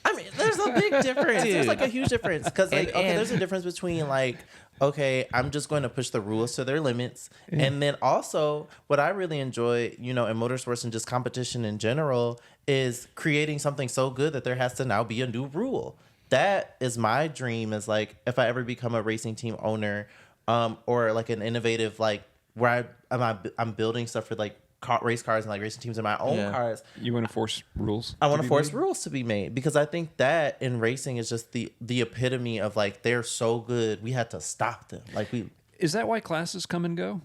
I mean, there's a big difference. There's like a huge difference. Because like, there's a difference between like, okay, I'm just going to push the rules to their limits. And then also what I really enjoy, you know, in motorsports and just competition in general is creating something so good that there has to now be a new rule. That is my dream, is like if I ever become a racing team owner or like an innovative, like where I'm building stuff for like race cars and like racing teams in my own cars. You want to force rules? I want to force rules to be made because I think that in racing is just the epitome of like they're so good we had to stop them. Like is that why classes come and go?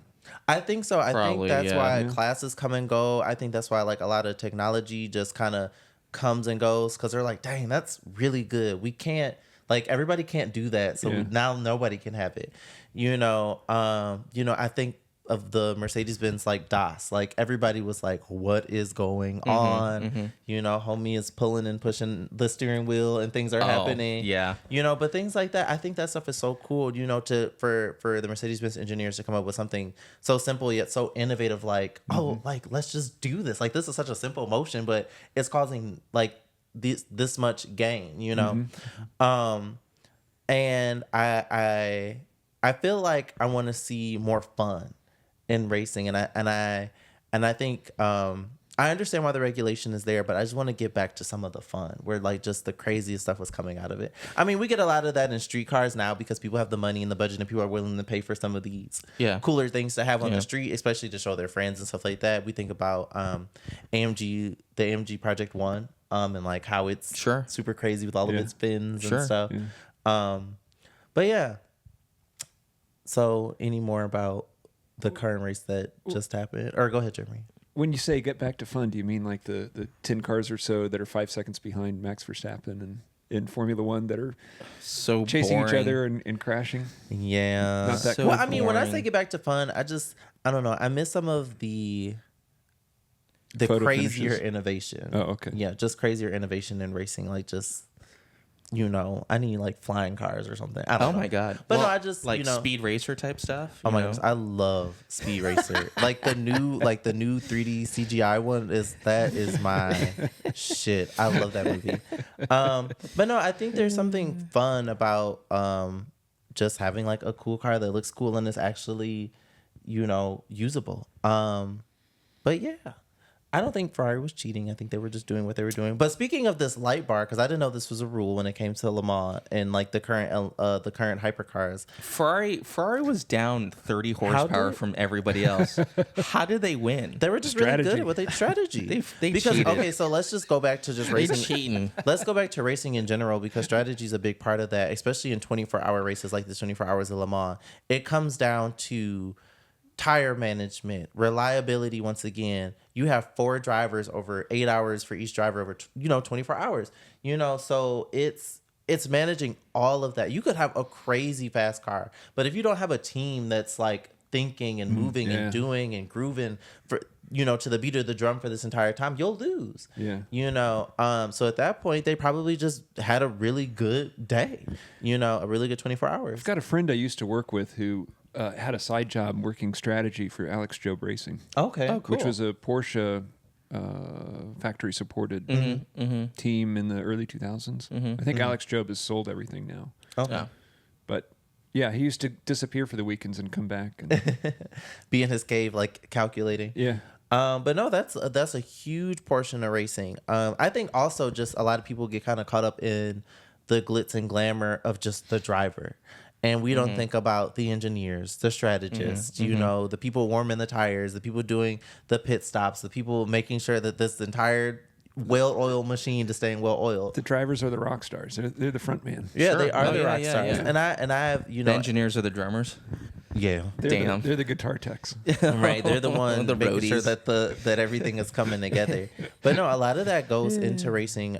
I think so. I think that's why classes come and go. I think that's why like a lot of technology just kind of comes and goes because they're like, dang, that's really good. We can't like everybody can't do that, so now nobody can have it. You know, I think of the Mercedes-Benz like DOS, like everybody was like, what is going on? You know, homie is pulling and pushing the steering wheel and things are happening. You know, but things like that, I think that stuff is so cool, you know, for the Mercedes-Benz engineers to come up with something so simple yet so innovative, like, like let's just do this. Like this is such a simple motion, but it's causing like this much gain, you know? And I feel like I want to see more fun in racing, and I think I understand why the regulation is there, but I just want to get back to some of the fun where like just the craziest stuff was coming out of it. I mean, we get a lot of that in street cars now because people have the money and the budget and people are willing to pay for some of these cooler things to have on the street, especially to show their friends and stuff like that. We think about the AMG Project One and like how it's super crazy with all of its fins and stuff. But yeah. So any more about the current race that just happened? Or go ahead, Jeremy. when you say get back to fun, do you mean like the 10 cars or so that are 5 seconds behind Max Verstappen and in Formula One that are so chasing boring. each other and crashing? Yeah. Not that So cool. Well, I mean, when I boring. say get back to fun, I don't know. I miss some of the Photo crazier finishes? innovation. Oh, okay. Yeah, just crazier innovation in racing. Like just, I need like flying cars or something. I don't Oh know. my god! But Well, no, I just like speed racer type stuff. Oh you my know? gosh, I love Speed Racer. like the new 3D CGI one that is my shit. I love that movie. But no, I think there's something fun about just having like a cool car that looks cool and is actually, usable. But yeah. I don't think Ferrari was cheating. I think they were just doing what they were doing. But speaking of this light bar, because I didn't know this was a rule when it came to Le Mans and like the current hypercars. Ferrari was down 30 horsepower from everybody else. How did they win? They were just Strategy. really good with their strategy. They because cheated. okay, so let's just go back to just They racing. cheating. Let's go back to racing in general because strategy is a big part of that, especially in 24-hour races like the 24 Hours of Le Mans. It comes down to tire management, reliability. Once again, you have 4 drivers over 8 hours for each driver over 24 hours. So it's managing all of that. You could have a crazy fast car, but if you don't have a team that's like thinking and moving and doing and grooving for to the beat of the drum for this entire time, you'll lose. Yeah. So at that point they probably just had a really good day, a really good 24 hours. I've got a friend I used to work with who had a side job working strategy for Alex Job Racing. Okay. Oh, cool. Which was a Porsche factory supported team in the early 2000s. I think Alex Job has sold everything now. Okay. Yeah. But yeah, he used to disappear for the weekends and come back. And, Be in his cave, like calculating. yeah. But no, that's a huge portion of racing. I think also just a lot of people get kind of caught up in the glitz and glamour of just the driver. And we don't think about the engineers, the strategists, the people warming the tires, the people doing the pit stops, the people making sure that this entire well-oiled machine is staying well-oiled. The drivers are the rock stars. They're the front man. Yeah, Sure. they are Oh, the yeah, rock yeah, stars. yeah. And I have, The engineers are the drummers. yeah. Damn. They're the guitar techs. Right, they're the ones The making sure roadies. that everything is coming together. But no, a lot of that goes into racing.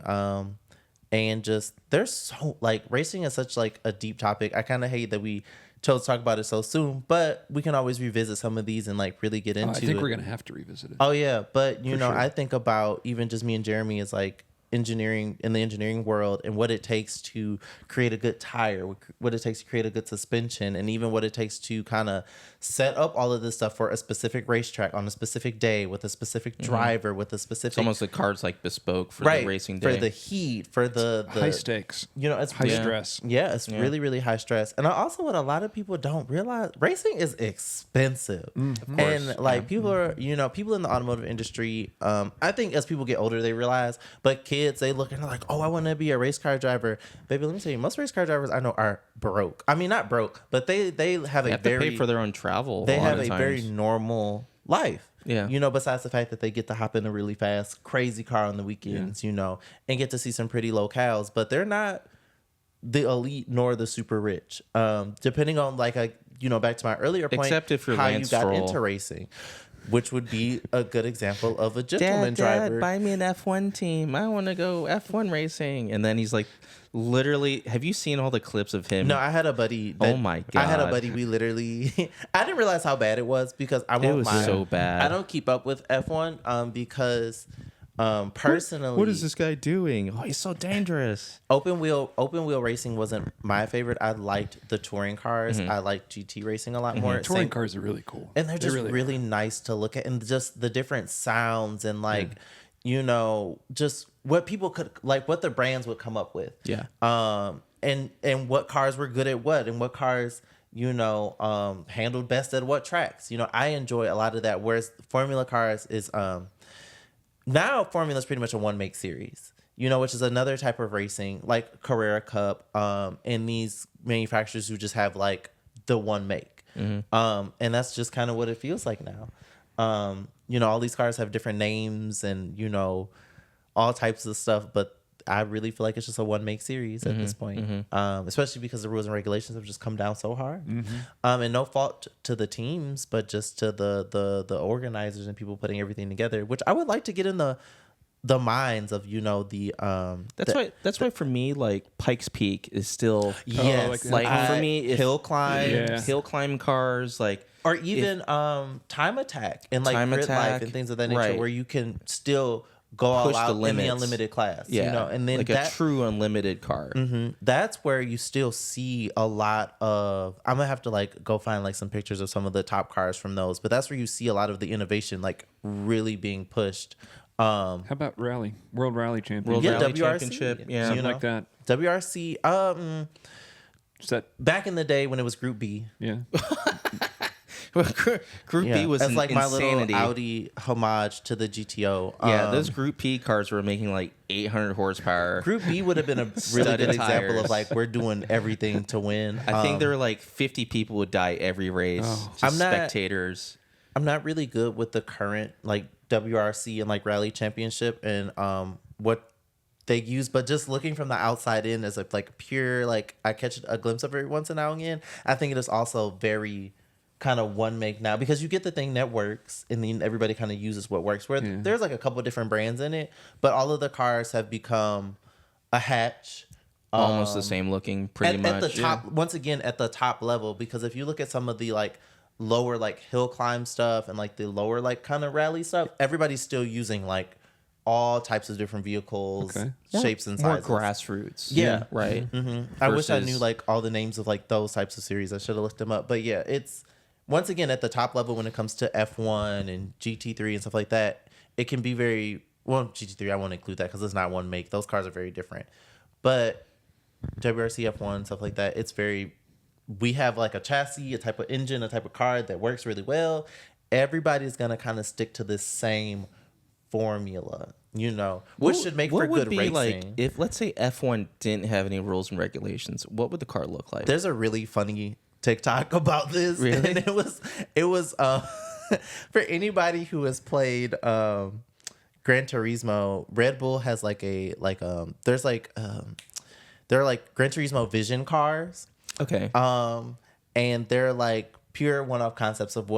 And just there's so racing is such like a deep topic. I kind of hate that we chose to talk about it so soon, but we can always revisit some of these and really get into I think it. we're gonna have to revisit it. Oh yeah, but For sure. I think about even just me and Jeremy is like engineering in the engineering world and what it takes to create a good tire, what it takes to create a good suspension, and even what it takes to kind of set up all of this stuff for a specific racetrack on a specific day with a specific driver with a specific. It's almost the car's like bespoke for the racing day. for the heat, for the High stakes. It's High Yeah. stress. yeah, it's really, really high stress. And also what a lot of people don't realize, racing is expensive. And people are, people in the automotive industry, I think as people get older, they realize, but kids, they look and they're like, oh, I want to be a race car driver. Baby, let me tell you, most race car drivers I know are broke. I mean, not broke, but they have They a have to very, pay for their own travel. they a lot have of a times. very normal life. Yeah. Besides the fact that they get to hop in a really fast, crazy car on the weekends, and get to see some pretty locales, but they're not the elite nor the super rich. Depending on back to my earlier point, Except if you're how Lance you got Stroll. into racing, which would be a good example of a gentleman driver. buy me an F1 team. I want to go F1 racing. And then he's like, literally, have you seen all the clips of him? No, I had a buddy. Oh my I had a God. buddy. We literally, I didn't realize how bad it was because I won't was lie. so bad. I don't keep up with F1 because personally, What is this guy doing? Oh, he's so dangerous. open wheel racing wasn't my favorite. I liked the touring cars. I liked GT racing a lot more. Touring Same- cars are really cool. and they're just really really nice to look at, and just the different sounds and just what people could what the brands would come up with. Yeah. And what cars were good at what, and what cars handled best at what tracks. I enjoy a lot of that. Whereas Formula cars is now Formula is pretty much a one make series. Which is another type of racing like Carrera Cup, and these manufacturers who just have the one make. And that's just kind of what it feels like now. All these cars have different names and all types of stuff, but I really feel like it's just a one make series at this point, especially because the rules and regulations have just come down so hard. And no fault to the teams, but just to the organizers and people putting everything together, which I would like to get in the minds of that's why for me, like, Pikes Peak is still for me, hill climb cars, like, or even time attack and like grid life and things of that nature, where you can still go all out in the unlimited class, and then like a true unlimited car. That's where you still see a lot of. I'm gonna have to like go find like some pictures of some of the top cars from those, but that's where you see a lot of the innovation like really being pushed. How about World Rally Championship? Rally WRC, Championship, something like that. WRC. Is that back in the day when it was Group B? Yeah. Group B was that's like insanity. My little Audi homage to the GTO. Yeah, those Group P cars were making like 800 horsepower. Group B would have been a really good example of like we're doing everything to win. I think there were like 50 people would die every race. Spectators. I'm not really good with the current like WRC and like Rally Championship and what they use, but just looking from the outside in as like pure, like I catch a glimpse of it once now and again. I think it is also very kind of one make now, because you get the thing that works and then everybody kind of uses what works, where there's like a couple different brands in it, but all of the cars have become a hatch, almost the same looking pretty much at the top. Once again at the top level, because if you look at some of the like lower like hill climb stuff and like the lower like kind of rally stuff, everybody's still using like all types of different vehicles, shapes and sizes. More grassroots. Yeah. Right. I wish I knew like all the names of like those types of series. I should have looked them up. But yeah, it's once again at the top level when it comes to F1 and GT3 and stuff like that. It can be very GT3. I won't include that because it's not one make. Those cars are very different. But WRC F1 stuff like that, it's very. We have like a chassis, a type of engine, a type of car that works really well. Everybody's gonna kind of stick to this same formula, which should make for good racing. Like if let's say F1 didn't have any rules and regulations, what would the car look like? There's a really funny TikTok about this, and it was for anybody who has played Gran Turismo. Red Bull has like there are like Gran Turismo Vision cars. Okay. And they're like pure one-off concepts of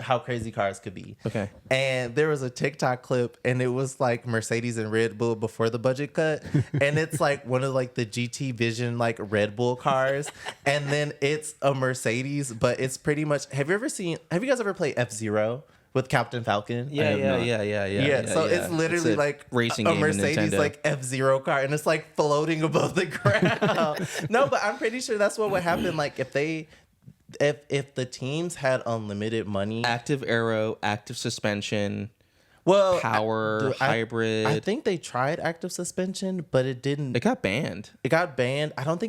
how crazy cars could be. Okay. And there was a TikTok clip, and it was like Mercedes and Red Bull before the budget cut, and it's like one of like the GT Vision like Red Bull cars, and then it's a Mercedes, but it's pretty much. Have you guys ever played F-Zero? With Captain Falcon? Yeah. So it's literally like racing a Mercedes like F-Zero car, and it's like floating above the ground. No, but I'm pretty sure that's what would happen. Like if the teams had unlimited money, active aero, active suspension, power, hybrid. I think they tried active suspension, but it didn't. It got banned. I don't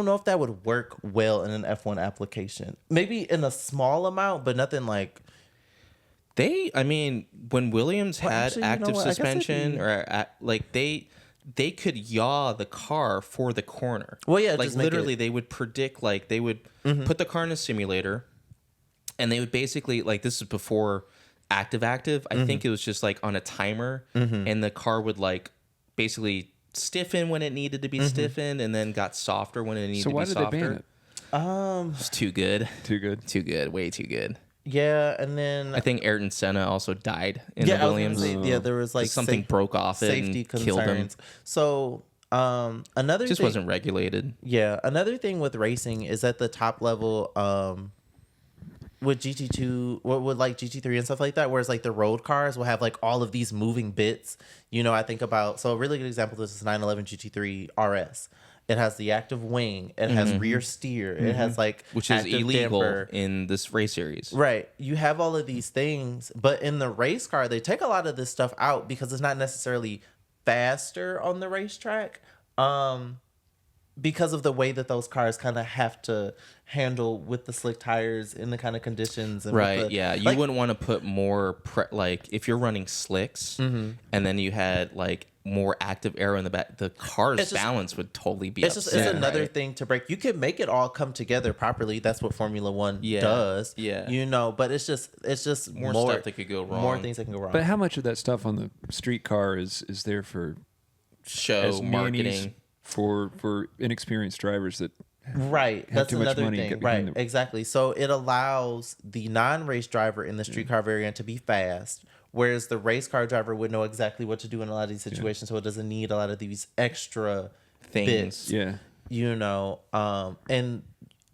know if that would work well in an F1 application. Maybe in a small amount, but nothing like. When Williams had active suspension they could yaw the car for the corner. Well, yeah, like literally they would predict, like they would put the car in a simulator, and they would basically like this is before active. I think it was just like on a timer, and the car would like basically stiffen when it needed to be stiffened, and then got softer when it needed to be softer. So why did they ban it? It's too good. Way too good. Yeah, and then I think Ayrton Senna also died in the Williams. There was like something broke off it and killed him. So another just wasn't regulated. Yeah, another thing with racing is at the top level with GT2, with like GT3 and stuff like that, whereas like the road cars will have like all of these moving bits. I think about a really good example of this is 911 GT3 RS. It has the active wing. It has rear steer. It has like which is illegal damper. In this race series. Right. You have all of these things, but in the race car, they take a lot of this stuff out because it's not necessarily faster on the racetrack. Because of the way that those cars kind of have to handle with the slick tires in the kind of conditions. And right, yeah. You wouldn't want to put more, if you're running slicks and then you had like more active aero in the back, the car's balance would totally be upset. It's another thing to break. You can make it all come together properly. That's what Formula One does. Yeah. But it's just more stuff that could go wrong. More things that can go wrong. But how much of that stuff on the street car is there for show as marketing nannies for inexperienced drivers that Right. have That's too much another money. thing. Get Right. behind them. Exactly. So it allows the non-race driver in the street car variant to be fast, whereas the race car driver would know exactly what to do in a lot of these situations. So it doesn't need a lot of these extra things. bits. Yeah. You know,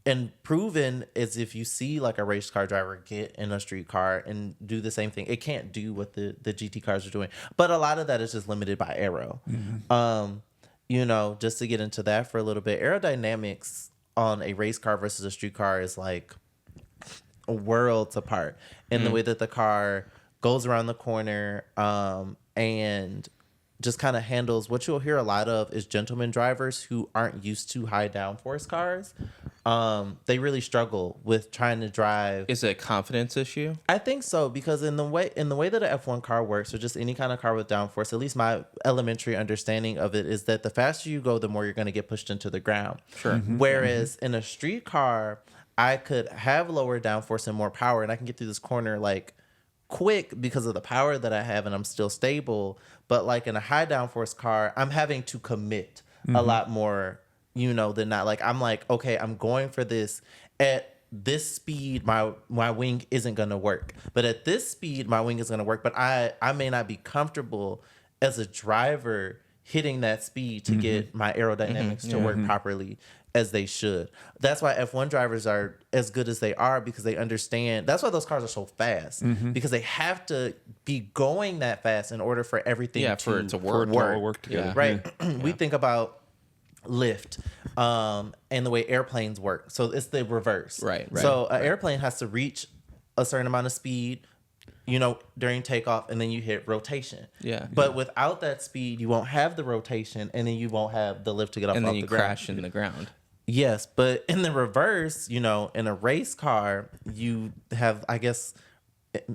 and proven is if you see like a race car driver get in a street car and do the same thing, it can't do what the GT cars are doing. But a lot of that is just limited by aero. You know, just to get into that for a little bit, aerodynamics on a race car versus a street car is like worlds apart in the way that the car goes around the corner and just kind of handles. What you'll hear a lot of is gentleman drivers who aren't used to high downforce cars. They really struggle with trying to drive. Is it a confidence issue? I think so, because in the way that an F1 car works, or just any kind of car with downforce, at least my elementary understanding of it is that the faster you go, the more you're going to get pushed into the ground. Sure. Whereas in a street car, I could have lower downforce and more power, and I can get through this corner like quick because of the power that I have, and I'm still stable. But like in a high downforce car, I'm having to commit a lot more, you know, than not. Like I'm like, okay, I'm going for this at this speed. My wing isn't gonna work, but at this speed, my wing is gonna work. But I may not be comfortable as a driver hitting that speed to get my aerodynamics to work properly as they should. That's why F1 drivers are as good as they are, because they understand. That's why those cars are so fast, because they have to be going that fast in order for everything For it to work. all work together. Yeah. Right. We think about lift and the way airplanes work. So it's the reverse. Right. So an airplane has to reach a certain amount of speed, you know, during takeoff, and then you hit rotation. Yeah. But without that speed, you won't have the rotation, and then you won't have the lift to get off, And off then you the ground. crash in the ground. Yes, but in the reverse, you know, in a race car, you have, I guess,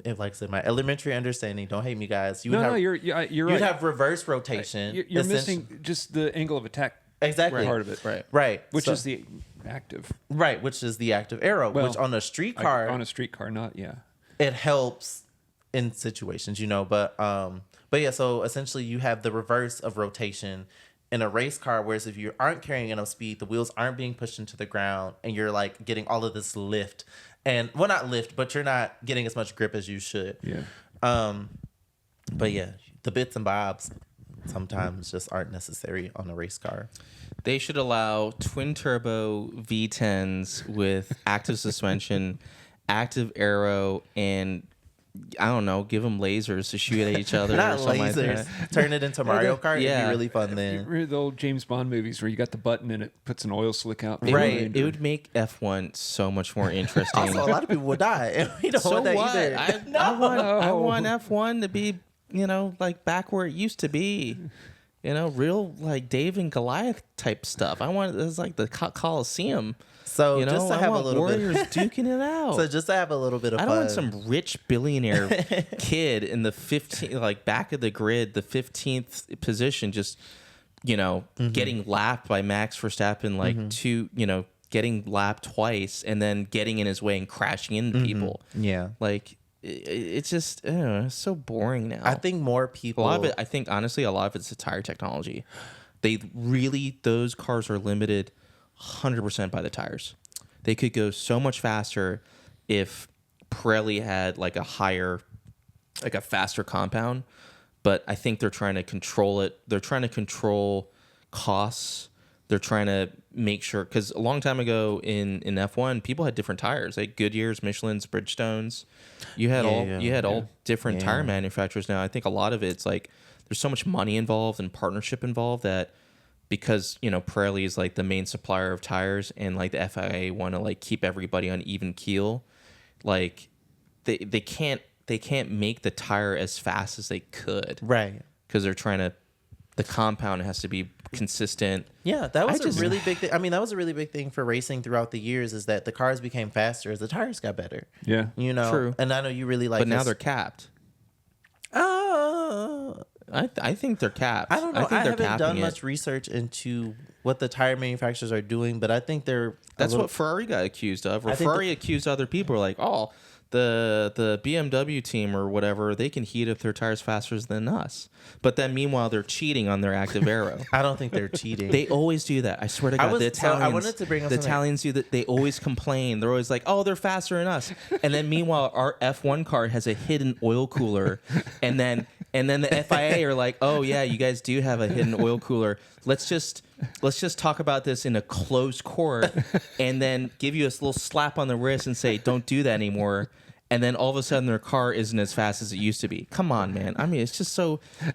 if like I said, my elementary understanding. Don't hate me, guys. You would have, You're right. you'd have reverse rotation. You're missing just the angle of attack. Exactly. Part of it. Right. Which So- is the active. right, which is the active arrow. Well, which on a street car, On a street car, not, yeah. it helps in situations, you know. But yeah. So essentially, you have the reverse of rotation in a race car, whereas if you aren't carrying enough speed, the wheels aren't being pushed into the ground, and you're like getting all of this lift, and well, not lift, but you're not getting as much grip as you should. Yeah. But yeah, the bits and bobs sometimes just aren't necessary on a race car. They should allow twin turbo V10s with active suspension, active aero, and I don't know, give them lasers to shoot at each other. Not or something like lasers. that. Turn it into Mario Kart. It'd Yeah. be really fun You then. remember the old James Bond movies where you got the button and it puts an oil slick out? Right. It would make F1 so much more interesting. Also, a lot of people would die, and we don't So want that what? either. I want F1 to be, you know, like back where it used to be. You know, real like Dave and Goliath type stuff. I want it's like the Coliseum. So You know, just to I have a want little warriors bit. duking it out. So just to have a little bit of I fun. don't want some rich billionaire kid in the 15th, like back of the grid, the 15th position, just, you know, getting lapped by Max Verstappen, like getting lapped twice and then getting in his way and crashing into people. Yeah. Like, it's just, I don't know, it's so boring now. I think more people. a lot of it, I think, honestly, a lot of it's the tire technology. Those cars are limited 100% by the tires. They could go so much faster if Pirelli had like a faster compound, but I think they're trying to control it. They're trying to control costs. They're trying to make sure, because a long time ago in F1, people had different tires. Like Goodyear's, Michelin's, Bridgestone's. You had all different tire manufacturers now. I think a lot of it's like there's so much money involved and partnership involved that because, you know, Pirelli is like the main supplier of tires and like the FIA want to like keep everybody on even keel. Like they can't make the tire as fast as they could. Right. Because they're trying to, the compound has to be consistent. Yeah, that was a really big thing. I mean, that was a really big thing for racing throughout the years, is that the cars became faster as the tires got better. Yeah. You know? True. And I know you really like But now this. they're capped. I think they're capped. I don't know. think I they're haven't capping done it. much research into what the tire manufacturers are doing, but I think they're. That's what Ferrari got accused of. Or I think Ferrari accused other people like, oh, the BMW team or whatever, they can heat up their tires faster than us. But then meanwhile, they're cheating on their active aero. I don't think they're cheating. They always do that. I swear to God, the Italians. I wanted to bring up the Italians do that. They always complain. They're always like, "Oh, they're faster than us." And then meanwhile, our F1 car has a hidden oil cooler, and then the FIA are like, "Oh yeah, you guys do have a hidden oil cooler. Let's just talk about this in a closed court, and then give you a little slap on the wrist and say, don't do that anymore." And then all of a sudden their car isn't as fast as it used to be. Come on, man. I mean, it's just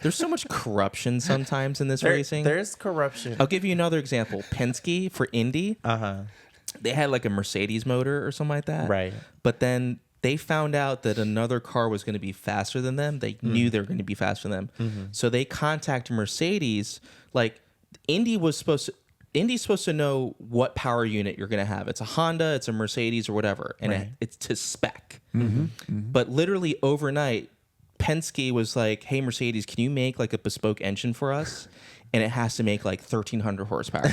there's so much corruption sometimes in this racing. There's corruption. I'll give you another example. Penske for Indy. They had like a Mercedes motor or something like that. Right. But then they found out that another car was going to be faster than them. They knew they were going to be faster than them. So they contacted Mercedes. Like, Indy's supposed to know what power unit you're going to have. It's a Honda, it's a Mercedes, or whatever, and it's to spec. But literally overnight, Penske was like, "Hey, Mercedes, can you make like a bespoke engine for us? And it has to make like 1,300 horsepower."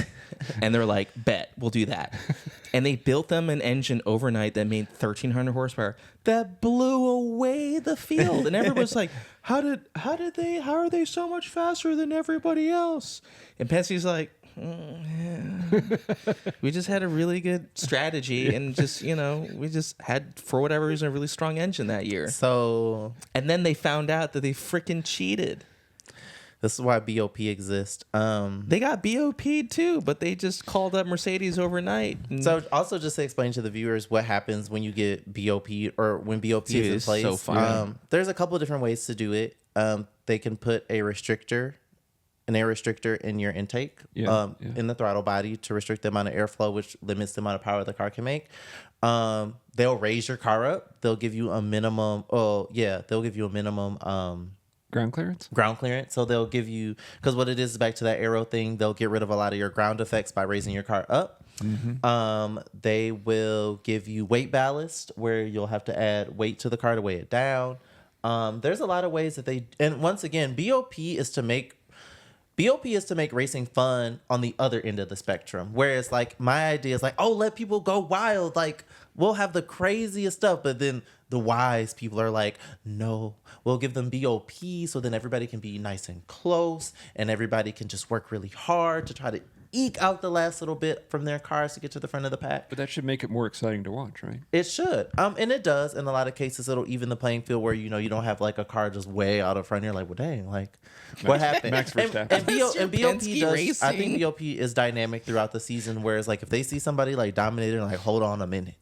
And they're like, "Bet, we'll do that." And they built them an engine overnight that made 1,300 horsepower that blew away the field. And everybody's like, how are they so much faster than everybody else? And Penske's like, we just had a really good strategy, and just, we just had, for whatever reason, a really strong engine that year. So, and then they found out that they freaking cheated. This is why BOP exists. They got BOP'd too, but they just called up Mercedes overnight. So also, just to explain to the viewers what happens when you get BOP, or when BOP is in place. So funny. There's a couple of different ways to do it. They can put an air restrictor in your intake, in the throttle body, to restrict the amount of airflow, which limits the amount of power the car can make. They'll raise your car up. They'll give you a minimum. Ground clearance? Ground clearance. So they'll give you, because what it is back to that aero thing, they'll get rid of a lot of your ground effects by raising your car up. They will give you weight ballast, where you'll have to add weight to the car to weigh it down. There's a lot of ways that and once again, BOP is to make racing fun on the other end of the spectrum. Whereas, like, my idea is like, oh, let people go wild. Like, we'll have the craziest stuff. But then the wise people are like, no, we'll give them BOP, so then everybody can be nice and close, and everybody can just work really hard to try to eke out the last little bit from their cars to get to the front of the pack. But that should make it more exciting to watch, right? It should. And it does. In a lot of cases, it'll even the playing field, where, you don't have like a car just way out of front. You're like, well, dang, like, what happened? Max Verstappen. And BOP does. Racing. I think BOP is dynamic throughout the season. Whereas, like, if they see somebody like dominating, like, hold on a minute,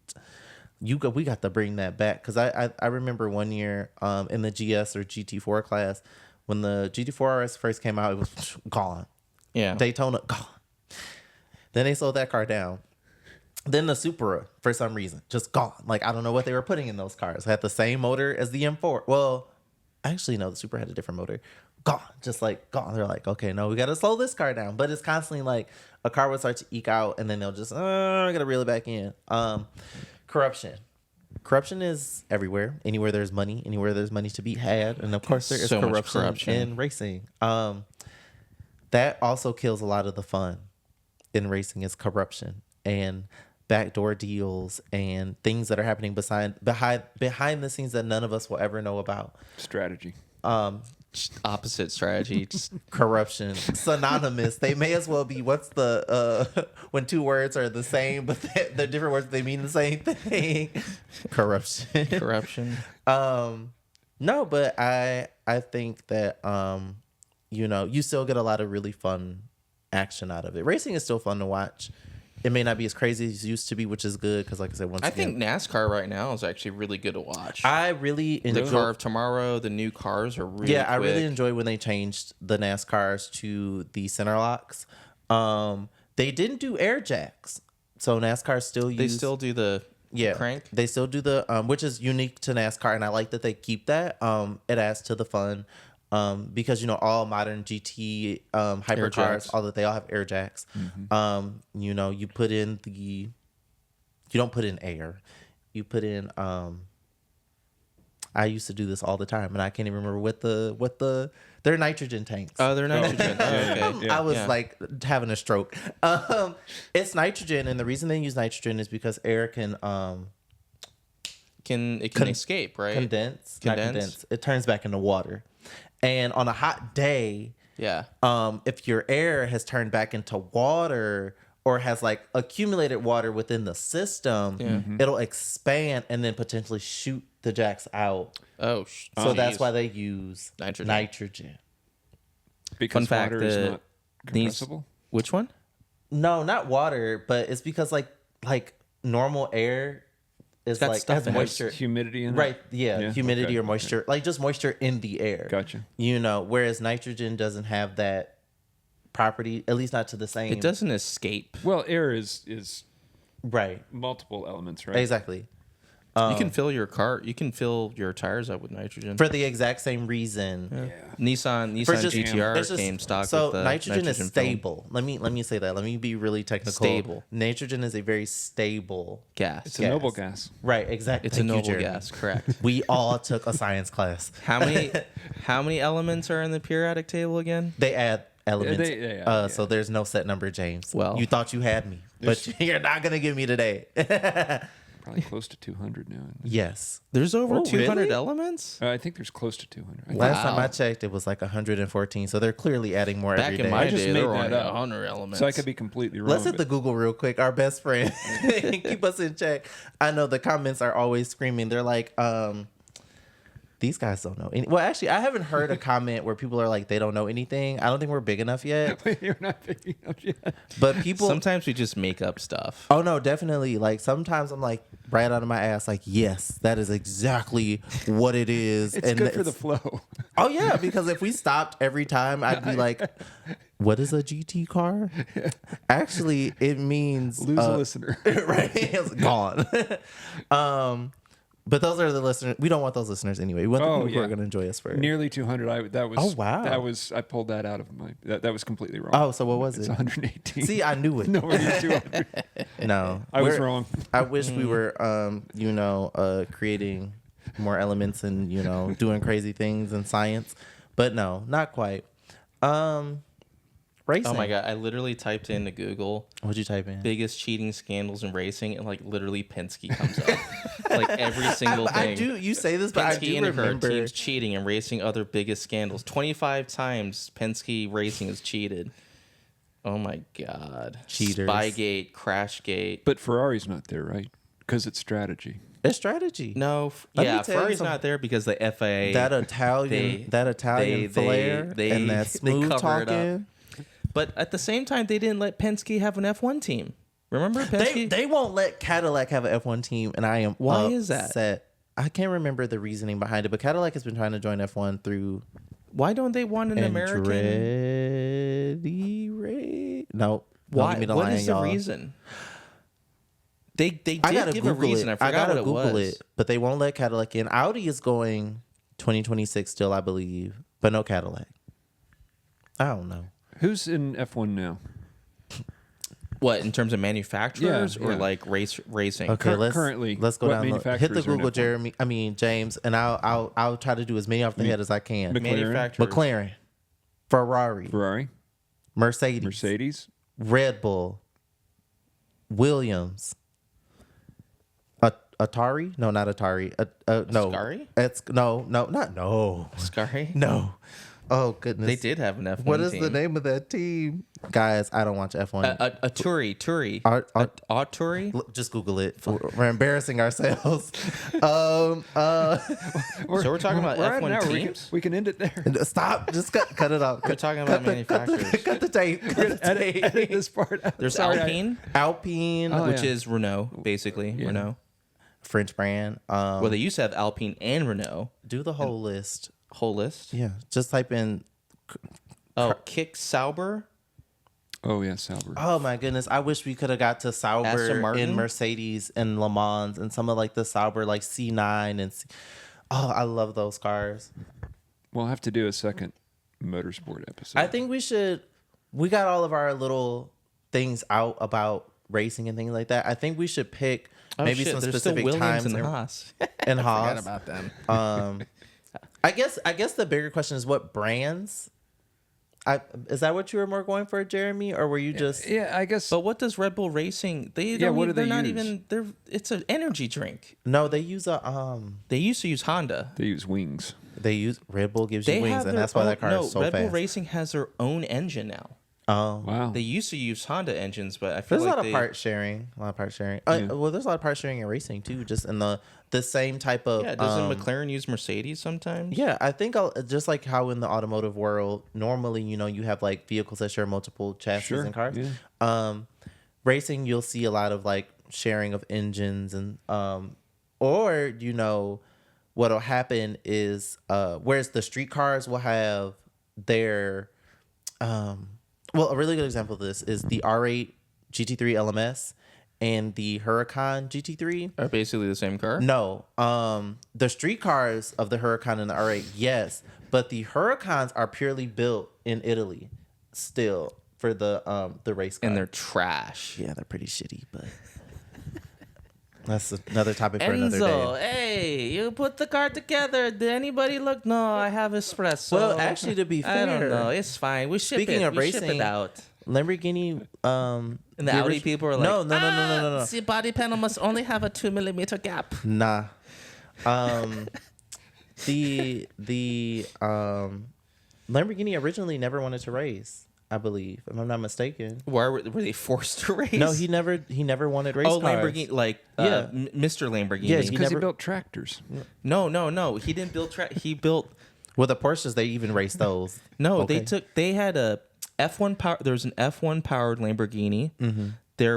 we got to bring that back. Because I remember one year in the GS or GT4 class, when the GT4 RS first came out, it was gone. Yeah. Daytona, gone. Then they sold that car down. Then the Supra, for some reason, just gone. Like, I don't know what they were putting in those cars. It had the same motor as the M4. Well, actually, no, the Supra had a different motor. Gone. Just like gone. They're like, okay, no, we got to slow this car down. But it's constantly like a car would start to eke out, and then they'll just, I got to reel it back in. Corruption. Corruption is everywhere. Anywhere there's money to be had. And of course, there is so corruption in racing. That also kills a lot of the fun in racing, is corruption and backdoor deals and things that are happening behind the scenes that none of us will ever know about. Strategy. Opposite strategy. Just Corruption. Synonymous. They may as well be, what's the when two words are the same but they're different words, they mean the same thing. Corruption. No, but I think that you still get a lot of really fun action out of it. Racing is still fun to watch. It may not be as crazy as it used to be, which is good, because, like I said, I think NASCAR right now is actually really good to watch. I really enjoy the car of tomorrow. The new cars are really quick. I really enjoy when they changed the NASCARs to the center locks. They didn't do air jacks, so NASCAR still They still do the crank. They still do the which is unique to NASCAR, and I like that they keep that. It adds to the fun. Because all modern GT hypercars, they all have air jacks. You put in you don't put in air, you put in I used to do this all the time, and I can't even remember what they're nitrogen tanks. Oh, they're nitrogen. Okay. I was like having a stroke. It's nitrogen, and the reason they use nitrogen is because air can can escape, right? Condense. Not condense. It turns back into water. And on a hot day, if your air has turned back into water or has like accumulated water within the system, it'll expand and then potentially shoot the jacks out. So that's why they use nitrogen. Because water is not compressible. Which one? No, not water, but it's because like normal air is like has moisture, humidity in it. Right? Yeah, humidity or moisture, like just moisture in the air. Gotcha. Whereas nitrogen doesn't have that property, at least not to the same. It doesn't escape. Well, air is right. Multiple elements, right? Exactly. You can fill your tires up with nitrogen for the exact same reason. Nissan GTR came stock. So with nitrogen is film. stable. Let me say that. Let me be really technical. Stable. Nitrogen is a very stable gas. It's a noble gas. Right. Exactly. It's a noble gas. Correct. We all took a science class. How many elements are in the periodic table again? They add elements. So there's no set number, James. Well, you thought you had me, but you're not gonna give me today. Probably close to 200 now. Yes. There's over 200 really? elements? I think there's close to 200. Last time I checked, it was like 114. So they're clearly adding more every day. Back in my day, there were made that up. 100 elements. So I could be completely wrong. Let's hit the Google real quick. Our best friend. Keep us in check. I know the comments are always screaming. They're like, these guys don't know any. Well, actually, I haven't heard a comment where people are like, they don't know anything. I don't think we're big enough yet. You're not big enough yet. But people. Sometimes we just make up stuff. Oh, no, definitely. Like, sometimes I'm like, right out of my ass, like, yes, that is exactly what it is. It's good for the flow. Oh, yeah, because if we stopped every time, I'd be like, what is a GT car? Actually, it means. Lose a listener. Right? It's gone. But those are the listeners. We don't want those listeners anyway. We want the people who are going to enjoy us first. Nearly 200. That was. Oh wow. I pulled that out of my. That was completely wrong. Oh, so what was it's it? 118. See, I knew it. Nowhere near 200. No, I was wrong. I wish we were, creating more elements and doing crazy things in science, but no, not quite. Racing. Oh my god! I literally typed into Google. What'd you type in? Biggest cheating scandals in racing, and like literally Penske comes up. Like every single thing. I do. You say this, but Penske I do and remember her teams cheating and racing other biggest scandals. 25 times Penske Racing has cheated. Oh my god! Cheaters. Spygate, Crashgate. But Ferrari's not there, right? Because it's strategy. It's strategy. No, Ferrari's not there because the FIA. That Italian flair and that smooth talking. But at the same time, they didn't let Penske have an F1 team. Remember Penske? They won't let Cadillac have an F1 team, and I am is that? I can't remember the reasoning behind it, but Cadillac has been trying to join F1 through. Why don't they want an American? No. Why? What is the reason? They did give a reason. I forgot what it was. But they won't let Cadillac in. Audi is going 2026 still, I believe, but no Cadillac. I don't know. Who's in F1 now? What, in terms of manufacturers or like racing? Okay, let's go down. Hit the Google, James, and I'll try to do as many off the head as I can. McLaren, Ferrari, Mercedes, Red Bull, Williams, Atari? No, not Atari. No, Scari? Scari? No. Oh goodness! They did have an F1 What is team. the name of that team? Guys, I don't watch F1. Turi. Just Google it. We're embarrassing ourselves. So we're talking about F1 teams? We can end it there. Stop. Just cut it off. We're talking about manufacturers. Cut the tape. Edit this part out. There's Alpine, which is Renault, basically. Yeah. Renault. French brand. Well, they used to have Alpine and Renault. Do the whole list. Whole list? Yeah. Just type in. Kick Sauber. Oh yeah, Sauber. Oh my goodness! I wish we could have got to Sauber in Mercedes and Le Mans and some of like the Sauber like C9 and. I love those cars. We'll have to do a second motorsport episode. I think we should. We got all of our little things out about racing and things like that. I think we should pick maybe some specific times and Haas. And Haas. I forgot about them. I guess the bigger question is what brands is that what you were more going for, Jeremy, or were you just? Yeah, I guess. But what does Red Bull Racing? What do they're they not use? even. They're. It's an energy drink. No, they use a They used to use Honda. They use wings. They use Red Bull gives They you wings, have and their that's why own, that car no, is so Red fast. Bull Racing has their own engine now. Oh, Wow. They used to use Honda engines, but I feel there's like a lot of part sharing. Yeah. Well, there's a lot of part sharing in racing too. Just in the same type of. Yeah, doesn't McLaren use Mercedes sometimes? Yeah, I think just like how in the automotive world, normally, you have like vehicles that share multiple chassis and cars. Yeah. Racing, you'll see a lot of like sharing of engines and or what'll happen is whereas the street cars will have their well, a really good example of this is the R8 GT3 LMS and the Huracan GT3 Are basically the same car? No, the street cars of the Huracan and the R8, yes, but the Huracans are purely built in Italy, still for the race car. And they're trash. Yeah, they're pretty shitty, but that's another topic for another day. Hey, you put the car together. Did anybody look? No, I have espresso. Well, actually, to be fair, I don't know. It's fine. We ship Speaking it. of We ship racing, it out. Lamborghini, And the Audi people are like, no. The body panel must only have a 2mm gap. Nah. The Lamborghini originally never wanted to race, I believe, if I'm not mistaken. Why were they forced to race? No, he never wanted race cars. Lamborghini, like Mr. Lamborghini. Yeah, Because he never- built tractors. No. He didn't build He built. Well, the Porsches, they even raced those. No, Okay. They had a F1 power. There was an F1 powered Lamborghini. Mm-hmm. They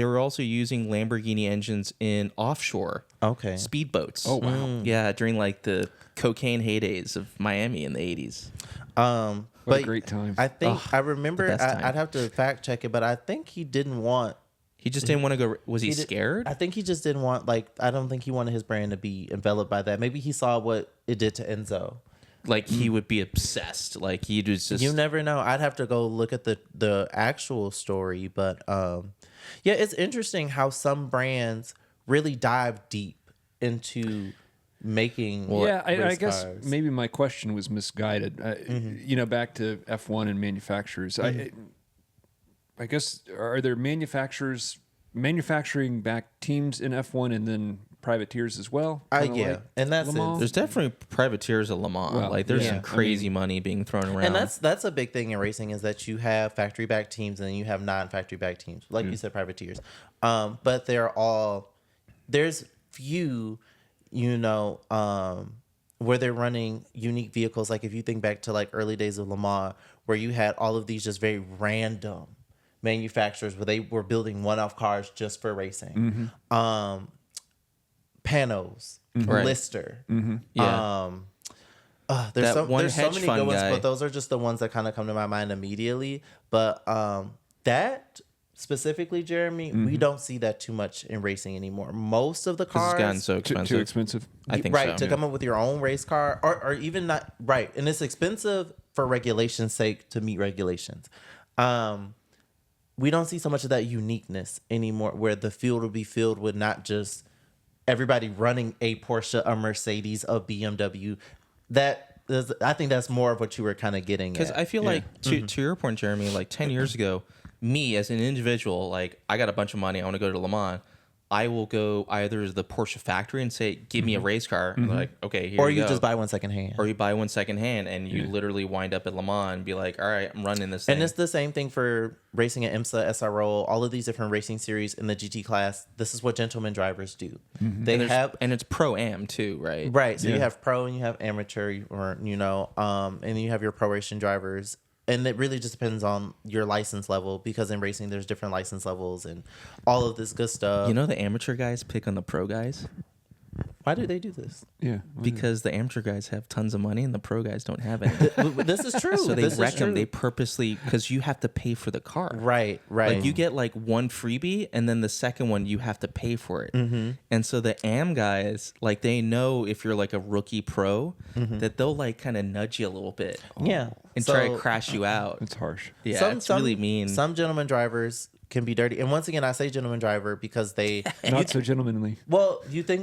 were also using Lamborghini engines in offshore Okay. speedboats. Oh, wow. Yeah, during like the cocaine heydays of Miami in the 80s. What But a great time. I think I remember. the best time. I'd have to fact check it, but I think he didn't want. He just didn't want to go. Was he did- scared? I think he just didn't want. I don't think he wanted his brand to be enveloped by that. Maybe he saw what it did to Enzo. Like he would be obsessed. Like he was just. You never know. I'd have to go look at the actual story, but yeah, it's interesting how some brands really dive deep into making. Yeah, I race guess cars. maybe my question was misguided. Back to F1 and manufacturers. I guess, are there manufacturing back teams in F1 and then privateers as well? Kinda Yeah, like and that's Le Mans? There's definitely privateers at Le Mans. Well, like there's yeah, some I crazy money being thrown around. And that's a big thing in racing is that you have factory back teams and then you have non-factory back teams, like you said, privateers. But there's few, where they're running unique vehicles. Like if you think back to like early days of Le Mans, where you had all of these just very random manufacturers where they were building one-off cars just for racing. Panos, Right. Lister. Yeah. There's That so one there's so hedge many fund good ones, guy. but those are just the ones that kind of come to my mind immediately. But that specifically, Jeremy, we don't see that too much in racing anymore. Most of the It's cars, gotten so Too expensive. expensive. I think right, so. to come up with your own race car, or even not right, and it's expensive for regulation's sake to meet regulations. We don't see so much of that uniqueness anymore, where the field will be filled with not just everybody running a Porsche, a Mercedes, a BMW. I think that's more of what you were kind of getting Because at. I feel like to your point, Jeremy, like 10 years ago, me as an individual, like I got a bunch of money, I want to go to Le Mans. I will go either to the Porsche factory and say, "Give me a race car." And they're like, okay, here or you you go. just buy one secondhand. Or you buy one secondhand, and you literally wind up at Le Mans and be like, "All right, I'm running this thing." And it's the same thing for racing at IMSA, SRO, all of these different racing series in the GT class. This is what gentlemen drivers do. They have and it's pro-am too, right? right. So you Yeah. have pro and you have amateur, or and you have your pro racing drivers. And it really just depends on your license level, because in racing there's different license levels and all of this good stuff. You know, the amateur guys pick on the pro guys Why do they do this? Yeah. because the amateur guys have tons of money and the pro guys don't have any. This is true. So they This is wreck them. true. They purposely, because you have to pay for the car. Right. Like you get like one freebie, and then the second one you have to pay for it. And so the AM guys, like they know if you're like a rookie pro, that they'll like kind of nudge you a little bit. Yeah. And try to crash you out. It's harsh. Yeah, it's really mean. Some gentleman drivers can be dirty, and once again, I say gentleman driver because they. Not so gentlemanly. Well,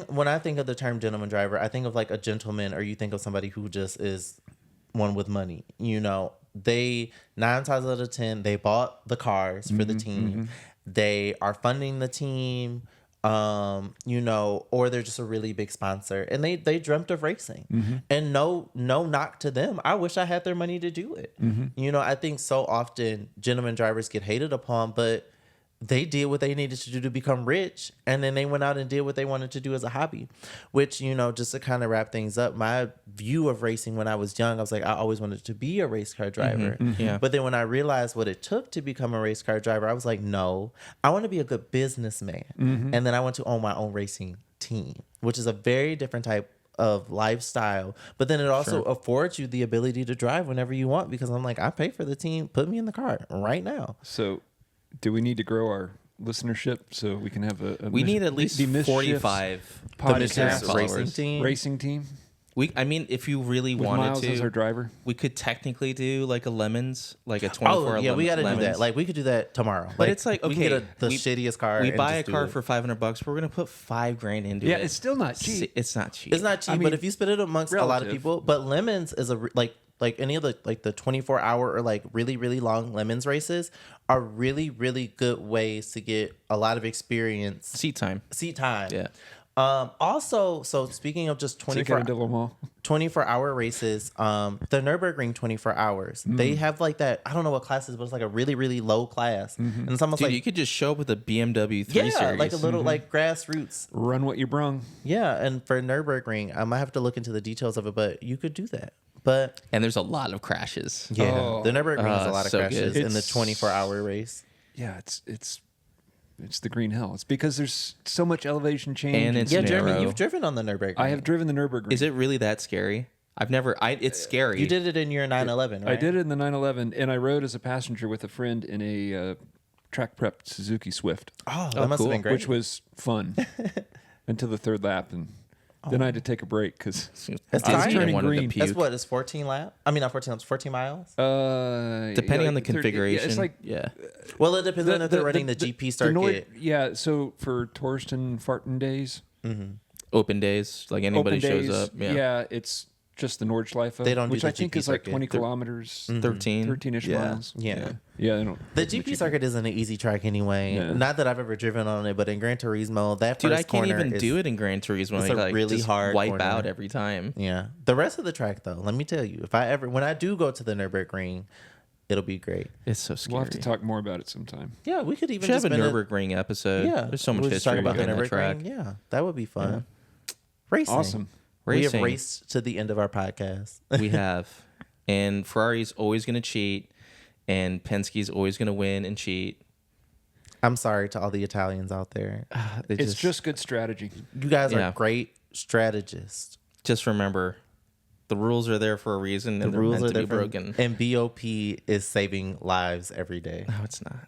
when I think of the term gentleman driver, I think of like a gentleman, or you think of somebody who just is one with money. You know, they 9 times out of 10 they bought the cars for the team. They are funding the team. You know, or they're just a really big sponsor, and they dreamt of racing. And no knock to them. I wish I had their money to do it. You know, I think so often gentleman drivers get hated upon, but they did what they needed to do to become rich, and then they went out and did what they wanted to do as a hobby. Which, you know, just to kind of wrap things up, my view of racing when I was young, I was like, I always wanted to be a race car driver. Yeah. But then when I realized what it took to become a race car driver, I was like, no, I want to be a good businessman. And then I want to own my own racing team, which is a very different type of lifestyle. But then it also affords you the ability to drive whenever you want, because I'm like, I pay for the team, put me in the car right now. So do we need to grow our listenership so we can have a We need at least 45 podcast racing team. I mean, if you really with wanted Myles to, as our driver. we could technically do like a lemons, like a 24 Oh yeah, we got to do lemons. that. Like we could do that tomorrow. But it's like, we can okay, get the shittiest car. We and buy a just do car it. for $500. We're gonna put $5,000 into it. Yeah, it's still not cheap. It's not cheap. It's not cheap, I mean, but if you split it amongst a lot of relative. people, but lemons is like any of the 24-hour or like really really long lemons races are really really good ways to get a lot of experience, Seat time. Yeah. Also, so speaking of just 24-hour races, the Nürburgring 24 hours, they have like that, I don't know what class it is, but it's like a really, really low class. And it's almost Dude, like, you could just show up with a BMW 3 yeah, Series. like a little like grassroots. Run what you brung. Yeah, and for Nürburgring, I might have to look into the details of it, but you could do that. But And there's a lot of crashes. yeah, the Nürburgring has a lot of so crashes good. in the It's- 24-hour race. Yeah, it's the green hell. It's because there's so much elevation change. And it's Yeah, narrow. Jeremy, you've driven on the Nürburgring. I have driven the Nürburgring. Is it really that scary? It's scary. You did it in your 911, right? I did it in the 911, and I rode as a passenger with a friend in a track prep Suzuki Swift, Oh, that must cool. have been great. which was fun until the third lap, and then I had to take a break because That's I was tight. turning Wanted to green. puke. That's what, is 14 lap? I mean, not 14 laps, 14 miles? Depending on the configuration. Yeah, it's like yeah. Well, it depends on if they're running the GP circuit. So for Torsten Farten days, Open days, like anybody open shows days, up. Yeah. it's just the Nordschleife. They don't do which the I think GP is like circuit. 20 kilometers, 13-ish miles. Yeah. Yeah, they don't. The GP circuit isn't an easy track anyway. Yeah. Not that I've ever driven on it, but in Gran Turismo, that Dude, first I can't corner even is, do it in Gran Turismo. it's a Like, really just hard wipe corner. out every time. Yeah. The rest of the track, though, let me tell you, when I do go to the Nürburgring, it'll be great. It's so scary. We'll have to talk more about it sometime. Yeah, we could even We should have just a spend Nürburgring episode. Yeah. There's so much We'll just talk history about the behind that track. Nürburgring. Yeah, that would be fun. Racing. Awesome. We have Racing. raced to the end of our podcast. We have. And Ferrari's always going to cheat. And Penske's always going to win and cheat. I'm sorry to all the Italians out there. It's just good strategy. You guys Yeah. are great strategists. Just remember, the rules are there for a reason, and The they're rules meant are to there be for- broken. And BOP is saving lives every day. No, it's not.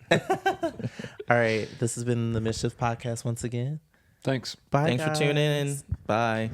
All right, this has been the Mischief Podcast once again. Thanks. Bye. Thanks for tuning in. guys. Bye.